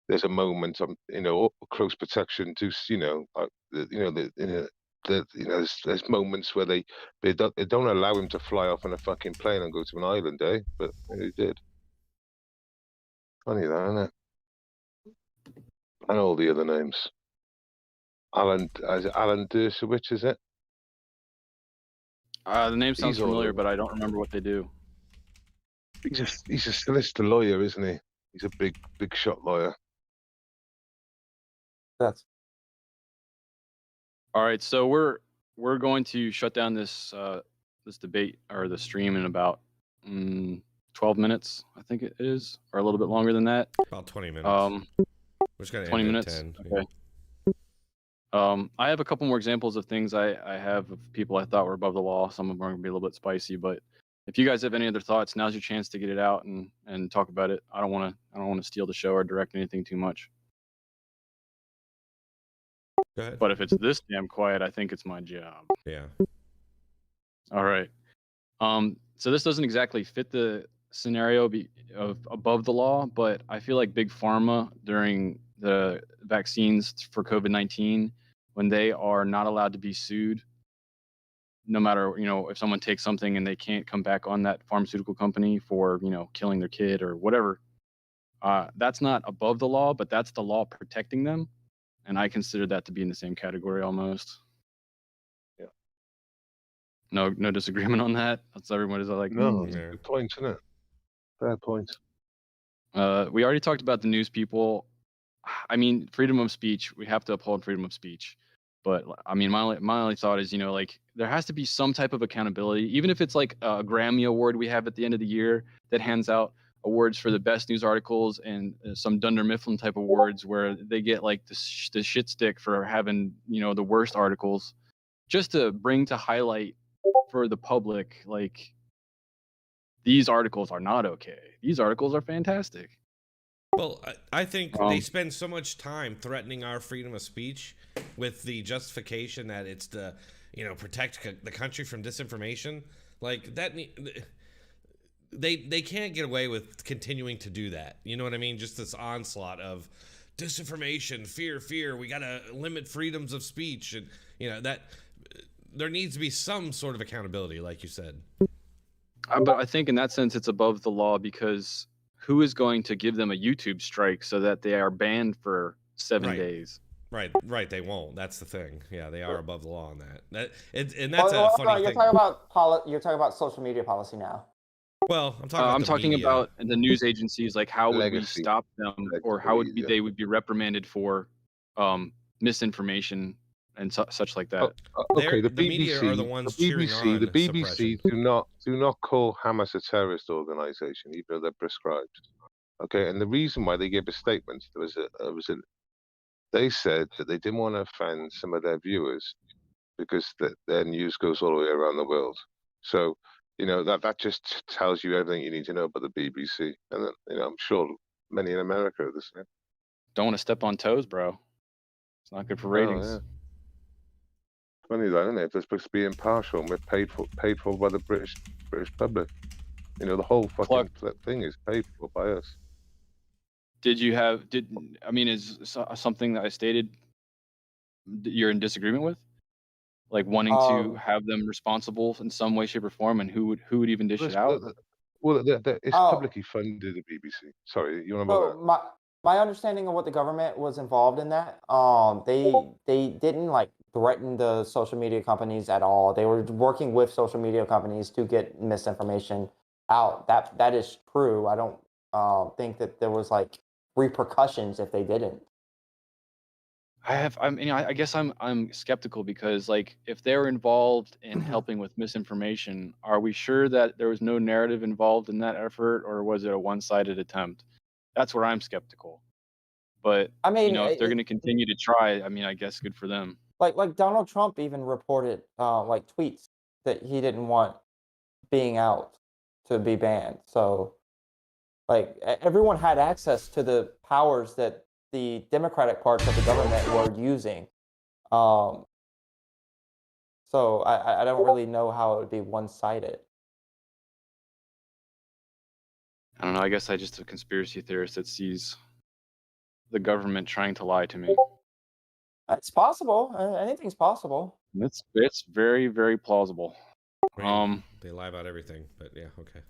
There's a moment, close protection to, there's moments where they don't allow him to fly off in a fucking plane and go to an island, eh? But he did. Funny that, isn't it? And all the other names. Alan Dershowitz, is it? The name sounds He's all familiar, over. but I don't remember what they do. He's a solicitor lawyer, isn't he? He's a big shot lawyer. That's all right. So we're going to shut down this this debate or the stream in about 12 minutes, I think it is, or a little bit longer than that. About 20 minutes. We're just gonna 20 end at minutes. 10. Okay. I have a couple more examples of things I have of people I thought were above the law. Some of them are going to be a little bit spicy, but if you guys have any other thoughts, now's your chance to get it out and talk about it. I don't want to steal the show or direct anything too much. Go ahead. But if it's this damn quiet, I think it's my job. Yeah. All right. So this doesn't exactly fit the scenario of above the law, but I feel like Big Pharma during the vaccines for COVID-19, when they are not allowed to be sued, no matter, if someone takes something and they can't come back on that pharmaceutical company for, killing their kid or whatever, that's not above the law, but that's the law protecting them. And I consider that to be in the same category almost. Yeah. No disagreement on that. That's everybody's like, No, good point, isn't it? Fair point. We already talked about the news people. I mean, freedom of speech. We have to uphold freedom of speech. But I mean, my only thought is, like there has to be some type of accountability, even if it's like a Grammy award we have at the end of the year that hands out awards for the best news articles and some Dunder Mifflin type awards where they get like the shit stick for having, the worst articles, just to bring to highlight for the public, like these articles are not okay. These articles are fantastic. Well, I think they spend so much time threatening our freedom of speech with the justification that it's to, protect the country from disinformation. Like that, they can't get away with continuing to do that. You know what I mean? Just this onslaught of disinformation, fear. We got to limit freedoms of speech, and that there needs to be some sort of accountability, like you said. But I think in that sense, it's above the law because who is going to give them a YouTube strike so that they are banned for 7 days? Right. They won't. That's the thing. Yeah, they are above the law on that. And that's a funny thing. You're talking about social media policy now. Well, I'm talking about the news agencies. Like, how would we stop them, or how would they would be reprimanded for misinformation and such like that? Okay, the media are the ones cheering on the BBC do not call Hamas a terrorist organization, even though they're prescribed. Okay, and the reason why they gave a statement they said that they didn't want to offend some of their viewers because their news goes all the way around the world. So that just tells you everything you need to know about the BBC, and I'm sure many in America are the same. Don't want to step on toes, bro. It's not good for ratings. Oh, yeah. Funny that, isn't it? They're supposed to be impartial, and we're paid for by the British public. The whole fucking thing is paid for by us. Is something that I stated you're in disagreement with? Like wanting to have them responsible in some way, shape, or form, and who would even dish it out? Well, it's publicly funded, the BBC. Sorry, you want to about that? My understanding of what the government was involved in that, they didn't like threaten the social media companies at all. They were working with social media companies to get misinformation out. That is true. I don't think that there was like repercussions if they didn't. I guess I'm skeptical because like if they're involved in helping with misinformation, are we sure that there was no narrative involved in that effort, or was it a one-sided attempt? That's where I'm skeptical. But if they're going to continue to try, I guess good for them. Like Donald Trump even reported like tweets that he didn't want being out to be banned. So like everyone had access to the powers that the Democratic parts of the government were using. So I don't really know how it would be one-sided. I don't know. I guess I just a conspiracy theorist that sees the government trying to lie to me. It's possible. Anything's possible. It's very, very plausible. They lie about everything, but yeah, okay.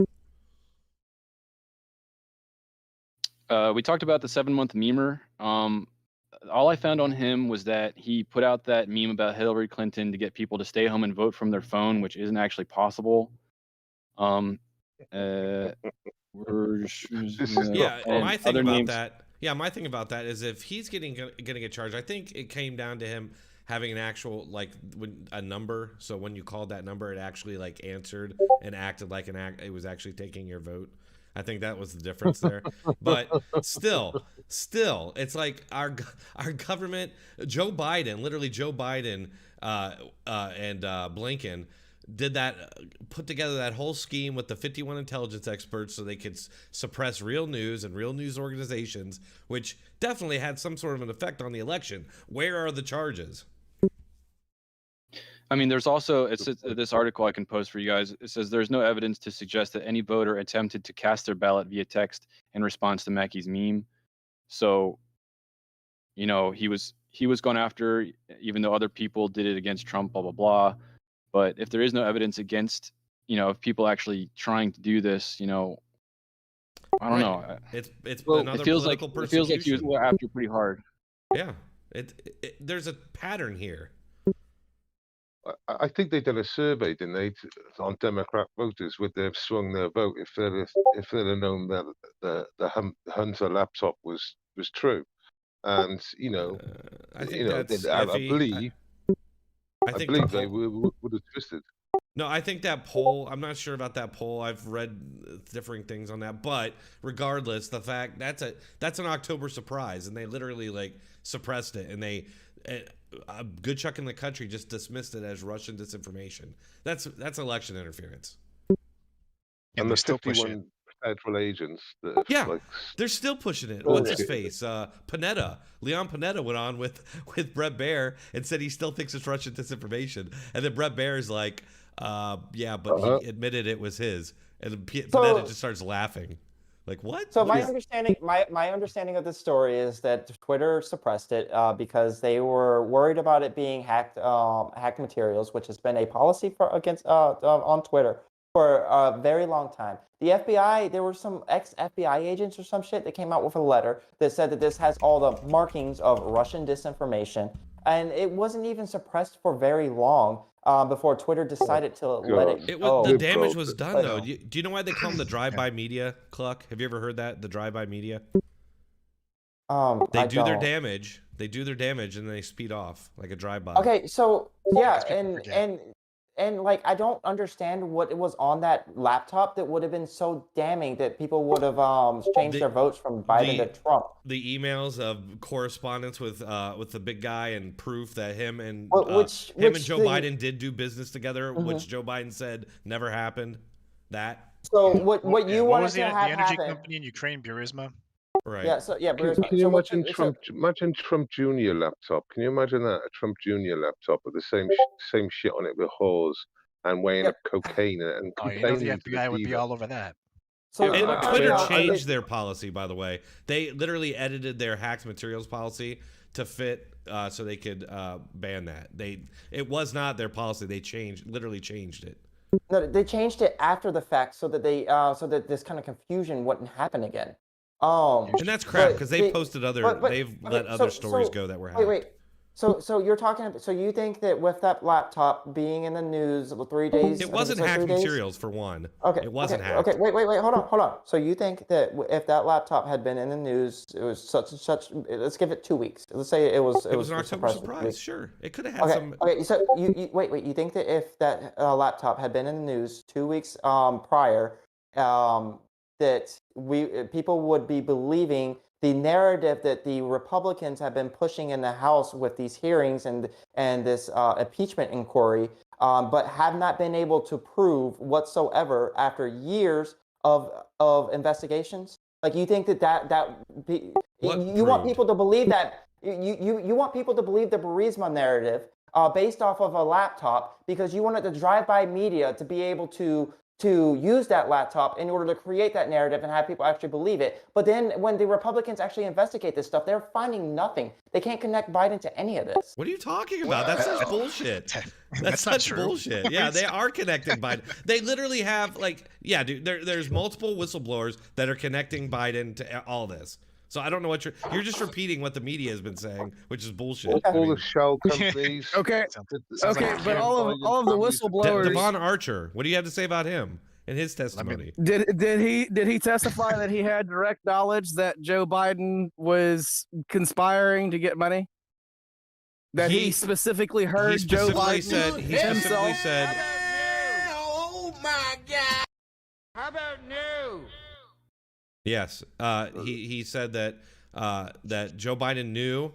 We talked about the 7-month memer. All I found on him was that he put out that meme about Hillary Clinton to get people to stay home and vote from their phone, which isn't actually possible. My thing about that is if he's gonna get charged, I think it came down to him having an actual a number. So when you called that number, it actually like answered and acted like it was actually taking your vote. I think that was the difference there. But still, it's like our government, Joe Biden and Blinken did that, put together that whole scheme with the 51 intelligence experts so they could suppress real news and real news organizations, which definitely had some sort of an effect on the election. Where are the charges? I mean, there's also this article I can post for you guys. It says there's no evidence to suggest that any voter attempted to cast their ballot via text in response to Mackey's meme. So, you know, he was gone after, even though other people did it against Trump, blah, blah, blah. But if there is no evidence against, you know, if people actually trying to do this, you know, I don't know. It's Well, another it feels political like persecution. it feels like he was after pretty hard. Yeah, there's a pattern here. I think they did a survey, didn't they, on Democrat voters, would they have swung their vote if they'd have known that the Hunter laptop was true, and you know, I think that's iffy. I believe they would have twisted. No, I think that poll, I'm not sure about that poll. I've read differing things on that, but regardless, the fact that's an October surprise, and they literally like suppressed it, and a good chunk in the country just dismissed it as Russian disinformation. That's election interference. And the 51 federal agents that they're still pushing it. What's his face? Leon Panetta went on with Brett Baer and said he still thinks it's Russian disinformation. And then Brett Baer is like, yeah, but he admitted it was his. And Panetta just starts laughing. Like, what? So my understanding of this story is that Twitter suppressed it because they were worried about it being hacked materials, which has been a policy on Twitter for a very long time. The FBI, there were some ex-FBI agents or some shit that came out with a letter that said that this has all the markings of Russian disinformation, and it wasn't even suppressed for very long before Twitter decided to let it go. The damage was done, though. Do you know why they call them the drive-by media, Cluck? Have you ever heard that? The drive-by media? They do their damage. They do their damage, and then they speed off like a drive-by. Okay, so yeah, and like I don't understand what it was on that laptop that would have been so damning that people would have changed their votes from Biden to Trump. The emails of correspondence with the big guy and proof that him and Joe Biden did do business together, which Joe Biden said never happened. So what you wanted to have the energy happen? company in Ukraine, Burisma? Right. Yeah. So yeah. Can you imagine Trump Jr. laptop? Can you imagine that, a Trump Jr. laptop with the same shit on it with whores and weighing up cocaine and complaining the FBI would be all over that. So Twitter changed their policy, by the way. They literally edited their hacked materials policy to fit so they could ban that. It was not their policy. They literally changed it. No, they changed it after the fact so that this kind of confusion wouldn't happen again. And that's crap because they've posted they've let other stories go that were hacked. Wait. So you're talking. So you think that with that laptop being in the news 3 days, it wasn't hacked materials for one. Okay. It wasn't hacked. Okay. Wait. Hold on. So you think that if that laptop had been in the news, it was such and such. Let's give it 2 weeks. Let's say it was. It was an October surprise. Sure, it could have had some. Okay. So you wait. You think that if that laptop had been in the news 2 weeks prior, that people would be believing the narrative that the Republicans have been pushing in the House with these hearings and this impeachment inquiry, but have not been able to prove whatsoever after years of investigations? Like, you think you want people to believe that you want people to believe the Burisma narrative based off of a laptop because you wanted the drive-by media to be able to use that laptop in order to create that narrative and have people actually believe it. But then when the Republicans actually investigate this stuff, they're finding nothing. They can't connect Biden to any of this. What are you talking about? That's such bullshit. That's such bullshit. Yeah, they are connecting Biden. They literally have dude, there's multiple whistleblowers that are connecting Biden to all this. So I don't know what you're just repeating what the media has been saying, which is bullshit. All the shell companies. Okay, but all of the whistleblowers. Devon Archer, what do you have to say about him and his testimony? Did he testify that he had direct knowledge that Joe Biden was conspiring to get money? That he specifically heard Joe Biden specifically said. Oh my God! How about no? Yes, he said that that Joe Biden knew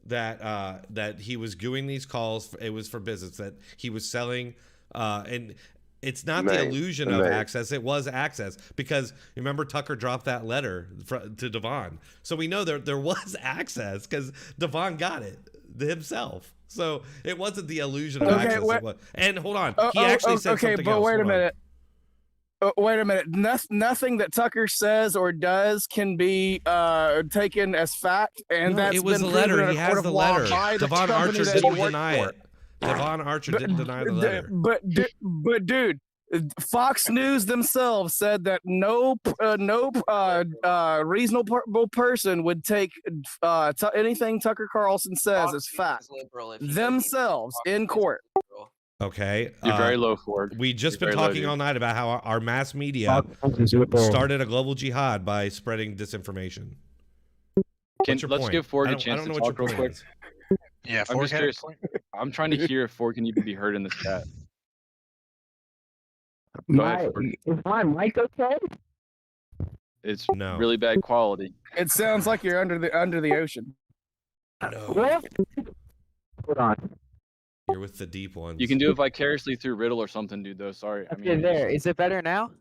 that he was doing these calls. It was for business, that he was selling And it's not the illusion of access. It was access because remember Tucker dropped that letter to Devon. So we know there was access because Devon got it himself. So it wasn't the illusion of access. It was. And hold on. He actually said something else. But wait a minute. Wait a minute. Nothing that Tucker says or does can be taken as fact. And it was the letter. He has the letter. Devon Archer didn't deny it. Devon Archer didn't deny the letter. But dude, Fox News themselves said that no reasonable person would take anything Tucker Carlson says as fact. Themselves in court. Okay. You're very low, Ford. We just been talking all night about how our mass media started a global jihad by spreading disinformation. Let's give Ford a chance to talk real quick. Yeah, I'm just curious. I'm trying to hear if Ford can even be heard in this chat. Go ahead, Ford. Is my mic okay? It's really bad quality. It sounds like you're under the ocean. No. Hold on. You're with the deep ones. You can do it vicariously through Riddle or something, dude. Though, sorry. Okay, there. Is it better now?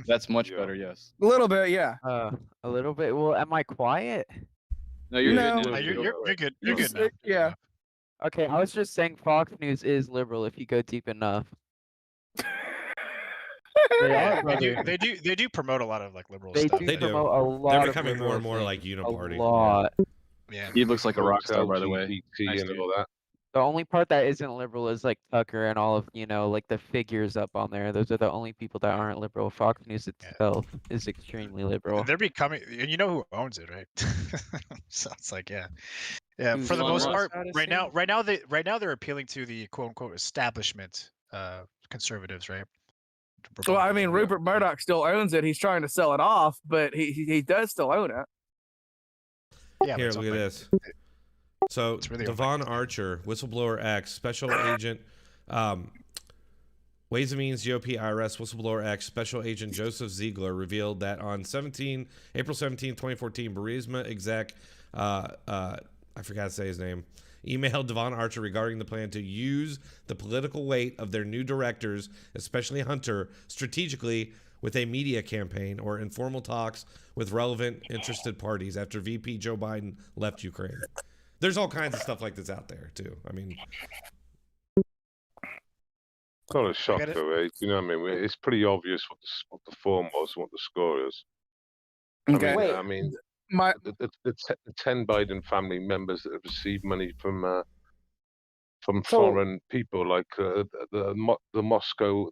That's much better. Yes. A little bit, yeah. A little bit. Well, am I quiet? No, you're good. No, you're good. You're good now. Yeah. Okay, I was just saying Fox News is liberal if you go deep enough. They do promote a lot of like liberal stuff. They do promote a lot. They're becoming more and more like uniparty. A lot. Yeah. He looks like a rock star, by the way. and all that. The only part that isn't liberal is like Tucker and all of like the figures up on there. Those are the only people that aren't liberal. Fox News itself is extremely liberal. They're becoming, and you know who owns it, right? So it's like, yeah. For the Elon most Musk, part, right now they're appealing to the quote unquote establishment conservatives, right? Well, I mean, Rupert Murdoch still owns it. He's trying to sell it off, but he does still own it. Yeah. Here, look at this. So really Devon Archer, whistleblower X, special agent, Ways and Means GOP IRS whistleblower X, special agent Joseph Ziegler revealed that on April 17, 2014, Burisma exec, I forgot to say his name, emailed Devon Archer regarding the plan to use the political weight of their new directors, especially Hunter, strategically with a media campaign or informal talks with relevant interested parties after VP Joe Biden left Ukraine. There's all kinds of stuff like this out there too. I mean, Not a shock though, eh? You know what I mean? It's pretty obvious what the form was, what the score is. Okay. I mean, the 10 Biden family members that have received money from foreign people, like the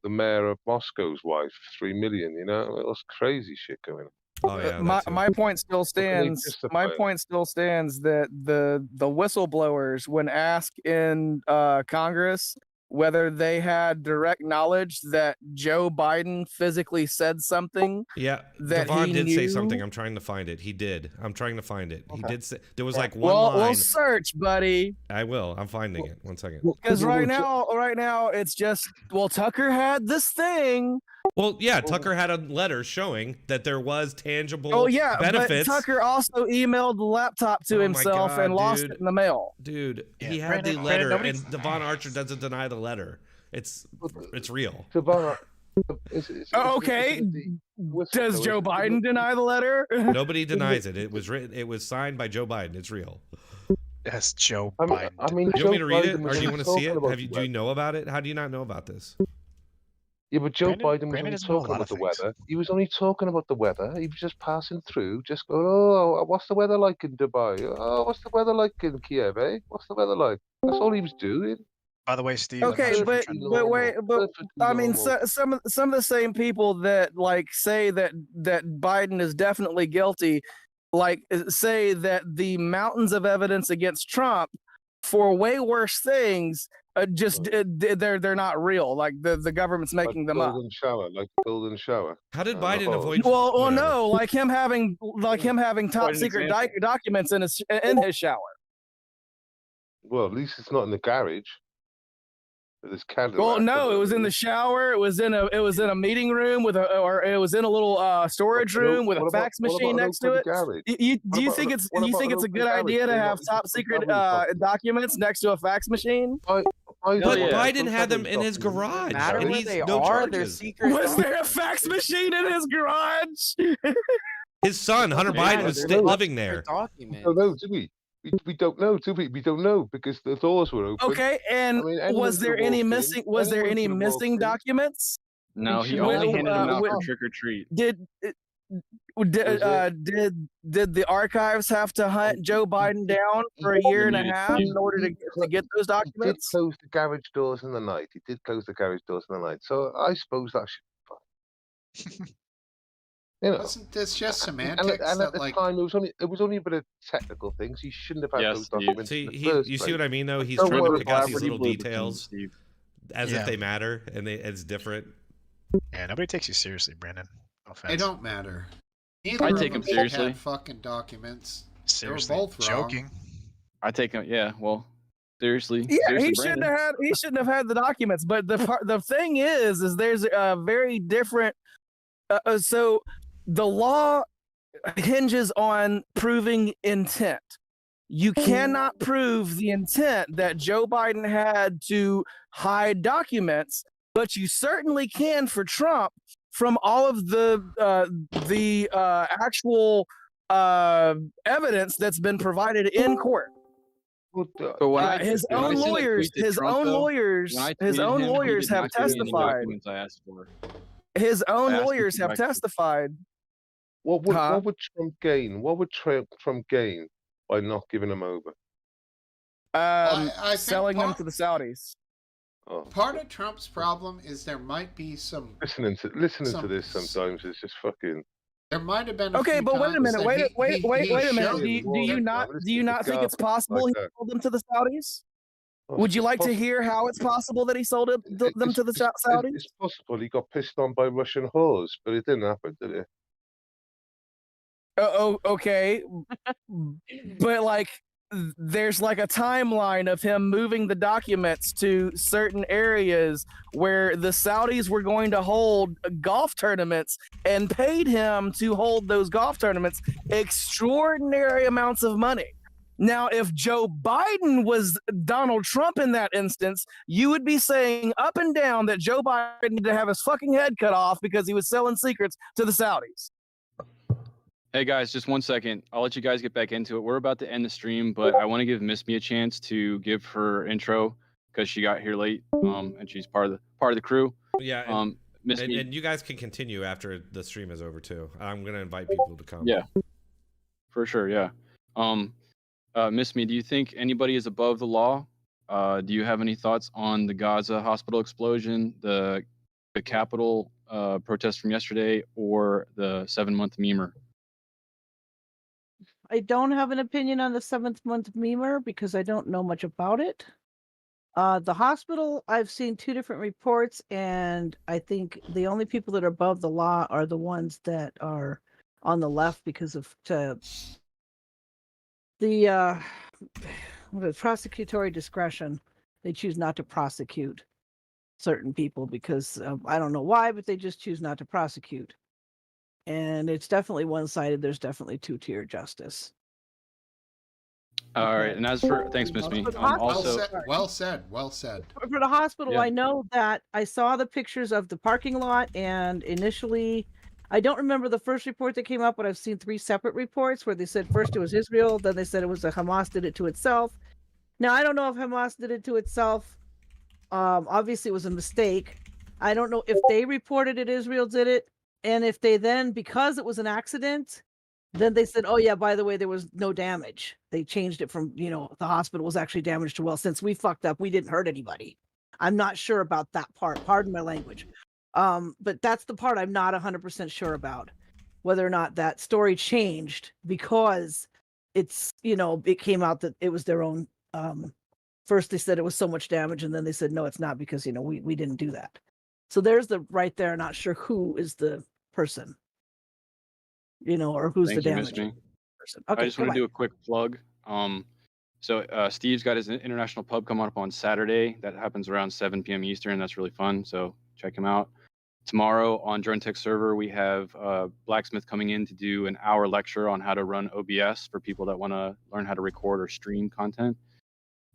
mayor of Moscow's wife, 3 million. You know, it was crazy shit going on. oh yeah. My point still stands. My point still stands that the whistleblowers, when asked in Congress whether they had direct knowledge that Joe Biden physically said something. Yeah, that Devon he did knew. say something. I'm trying to find it. He did. I'm trying to find it. He did say there was like one Well, line. we'll search, buddy. I will. I'm finding it. 1 second. Because right now it's just Tucker had this thing. Well, yeah, Tucker had a letter showing that there was tangible but benefits. Tucker also emailed the laptop to himself and lost it in the mail. Dude, Yeah, he had Brandon, the letter, Brandon, and Devon Archer doesn't deny the letter. It's real. Okay. Does Joe Biden deny the letter? Nobody denies it. It was written. It was signed by Joe Biden. It's real. Yes, Joe Biden. I mean, you want me to read it, or do you want to see it? Do you know about it? How do you not know about this? Yeah, but Joe Biden was Brandon only doesn't know a talking lot about of the things. weather. He was only talking about the weather. He was just passing through, just going, oh, what's the weather like in Dubai? Oh, what's the weather like in Kiev, eh? What's the weather like? That's all he was doing. By the way, Steve. Okay, but wait, but I mean, normal. some of the same people that like say that Biden is definitely guilty, like say that the mountains of evidence against Trump for way worse things they're not real. Like the government's making them up. Like golden shower. How did Biden avoid? Well, no, like him having top secret documents in his shower. Well, at least it's not in the garage. This Cadillac. Well, no, it was in the shower. It was in a meeting room or it was in a little storage room with a fax machine next to it. Do you think it's a good idea to have top secret documents next to a fax machine? But yeah, Biden both had of them them in his documents. garage, matter and where he's they no are, they're charges. secret. Was there a fax machine in his garage? His son, Hunter Biden, was living there. We don't know, do we? We don't know, do we? We don't know because the doors were open. Okay, and I mean, anyone was there could have any walked in. missing? Was there Anyone any could have walked missing in. documents? No, he should only know handed them what out was for up. trick or treat. Did Was it? did the archives have to hunt Joe Biden down for a year and a half in order to get those He did documents? close the garage doors in the night. He did close the garage doors in the night. So I suppose that should be fine. You know, Wasn't this just and semantics at that the like time it was only a bit of technical things. He shouldn't have had Yes, those Steve. documents See, in the he, first you see place. what I mean, though? He's Don't trying to worry pick out about these it. little Blue between details Steve. as Yeah. if they matter, and it's different. Yeah, nobody takes you seriously, Brandon. No offense. they don't matter. Neither I of take them him seriously. had fucking documents. Seriously. They were both wrong. Joking. I take him. Yeah, well, seriously. Yeah, seriously, he shouldn't Brandon. have had the documents. But the thing is there's a very different. So the law hinges on proving intent. You cannot prove the intent that Joe Biden had to hide documents, but you certainly can for Trump from all of the actual evidence that's been provided in court. But when I His when I own sent a lawyers, tweet to his Trump, own though, lawyers, when I his tweeted own him, he lawyers did have not give me any testified. documents I asked for. His I own asked him lawyers for have documents. testified. What would Huh? what would Trump gain? What would Trump gain by not giving them over? I think Selling them part- to the Saudis. Oh, Part of Trump's problem is there might be some. listening to this sometimes is just fucking. There might have been. A Okay, few but wait a times minute. that Wait he a minute. showed- Do you not think it's possible he sold them to the Saudis? Would you like to hear how it's possible that he sold them to the Saudis? It's possible he got pissed on by Russian whores, but it didn't happen, did it? Okay, but like, there's like a timeline of him moving the documents to certain areas where the Saudis were going to hold golf tournaments and paid him to hold those golf tournaments extraordinary amounts of money. Now, if Joe Biden was Donald Trump in that instance, you would be saying up and down that Joe Biden needed to have his fucking head cut off because he was selling secrets to the Saudis. Hey guys, just 1 second. I'll let you guys get back into it. We're about to end the stream, but I want to give Miss Me a chance to give her intro because she got here late, and she's part of the crew. Yeah, Miss Me. and you guys can continue after the stream is over too. I'm gonna invite people to come. Yeah, for sure. Yeah. Miss Me, do you think anybody is above the law? Do you have any thoughts on the Gaza hospital explosion, the Capitol protest from yesterday, or the 7-month memer? I don't have an opinion on the 7th-month memer because I don't know much about it. The hospital, I've seen 2 different reports, and I think the only people that are above the law are the ones that are on the left because of the prosecutory discretion. They choose not to prosecute certain people because I don't know why, but they just choose not to prosecute. And it's definitely one-sided. There's definitely two-tier justice. All right, and as for thanks, Miss Me. Also, well said. For the hospital, Yeah. I know that I saw the pictures of the parking lot, and initially, I don't remember the first report that came up, but I've seen 3 separate reports where they said first it was Israel, then they said it was Hamas did it to itself. Now, I don't know if Hamas did it to itself. Obviously, it was a mistake. I don't know if they reported it, Israel did it, and if they then, because it was an accident, then they said, oh yeah, by the way, there was no damage. They changed it from, the hospital was actually damaged to, well, since we fucked up, we didn't hurt anybody. I'm not sure about that part. Pardon my language. But that's the part I'm not 100% sure about, whether or not that story changed because it's, it came out that it was their own. First they said it was so much damage, and then they said, no, it's not because, we didn't do that. So there's the right there. Not sure who is the person, or who's thank the you, Miss damage Me. person. Okay, I just want goodbye. to do a quick plug. So Steve's got his international pub coming up on Saturday. That happens around 7 p.m. Eastern. That's really fun. So check him out. Tomorrow on Dronetek server, we have Blacksmith coming in to do an hour lecture on how to run OBS for people that want to learn how to record or stream content.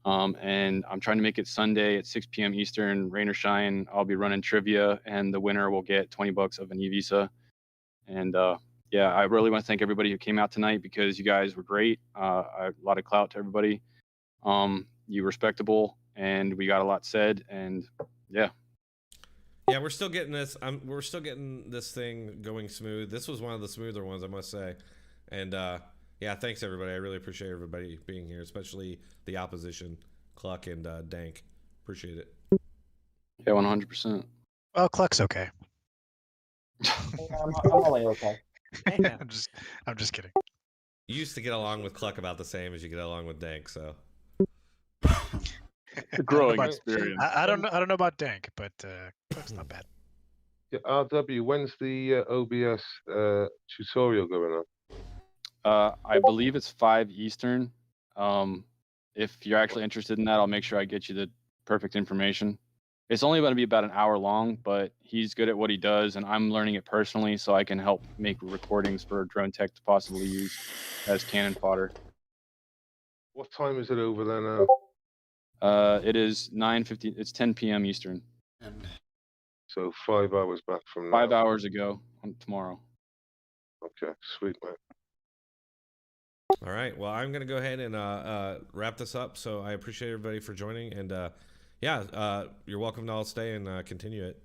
And I'm trying to make it Sunday at 6 p.m. Eastern, rain or shine. I'll be running trivia, and the winner will get $20 of an e-visa. And yeah, I really want to thank everybody who came out tonight because you guys were great. A lot of clout to everybody. You were respectable, and we got a lot said. And yeah. Yeah, we're still getting this. We're still getting this thing going smooth. This was one of the smoother ones, I must say. And yeah, thanks everybody. I really appreciate everybody being here, especially the opposition, Cluck and Dank. Appreciate it. Yeah, 100%. Well, Cluck's okay. I'm only okay. I'm just kidding. You used to get along with Cluck about the same as you get along with Dank, so. Growing experience. I don't know about Dank, but Cluck's not bad. Yeah, RW, when's the OBS tutorial going on? I believe it's 5 Eastern. If you're actually interested in that, I'll make sure I get you the perfect information. It's only going to be about an hour long, but he's good at what he does, and I'm learning it personally, so I can help make recordings for Dronetek to possibly use as cannon fodder. What time is it over there now? It is 9:50. It's 10 p.m. Eastern. So 5 hours back from now. 5 hours ago on tomorrow. Okay, sweet, man. All right. Well, I'm going to go ahead and wrap this up. So I appreciate everybody for joining. And yeah, you're welcome to all stay and continue it.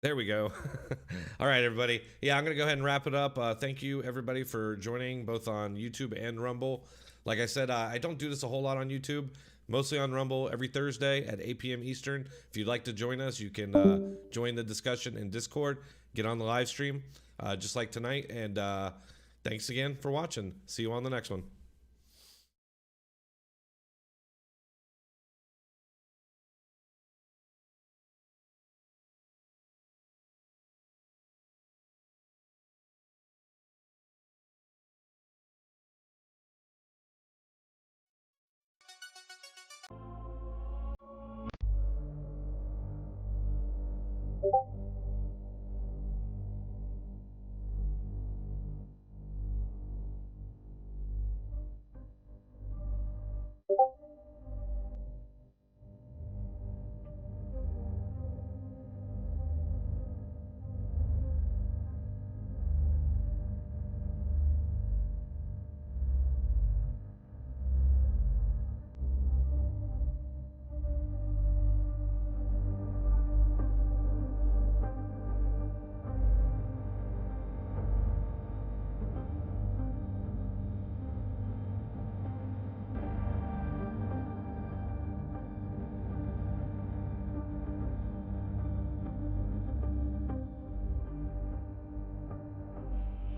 There we go. All right, everybody. Yeah, I'm going to go ahead and wrap it up. Thank you, everybody, for joining both on YouTube and Rumble. Like I said, I don't do this a whole lot on YouTube, mostly on Rumble every Thursday at 8 p.m. Eastern. If you'd like to join us, you can join the discussion in Discord, get on the live stream, just like tonight. And thanks again for watching. See you on the next one. You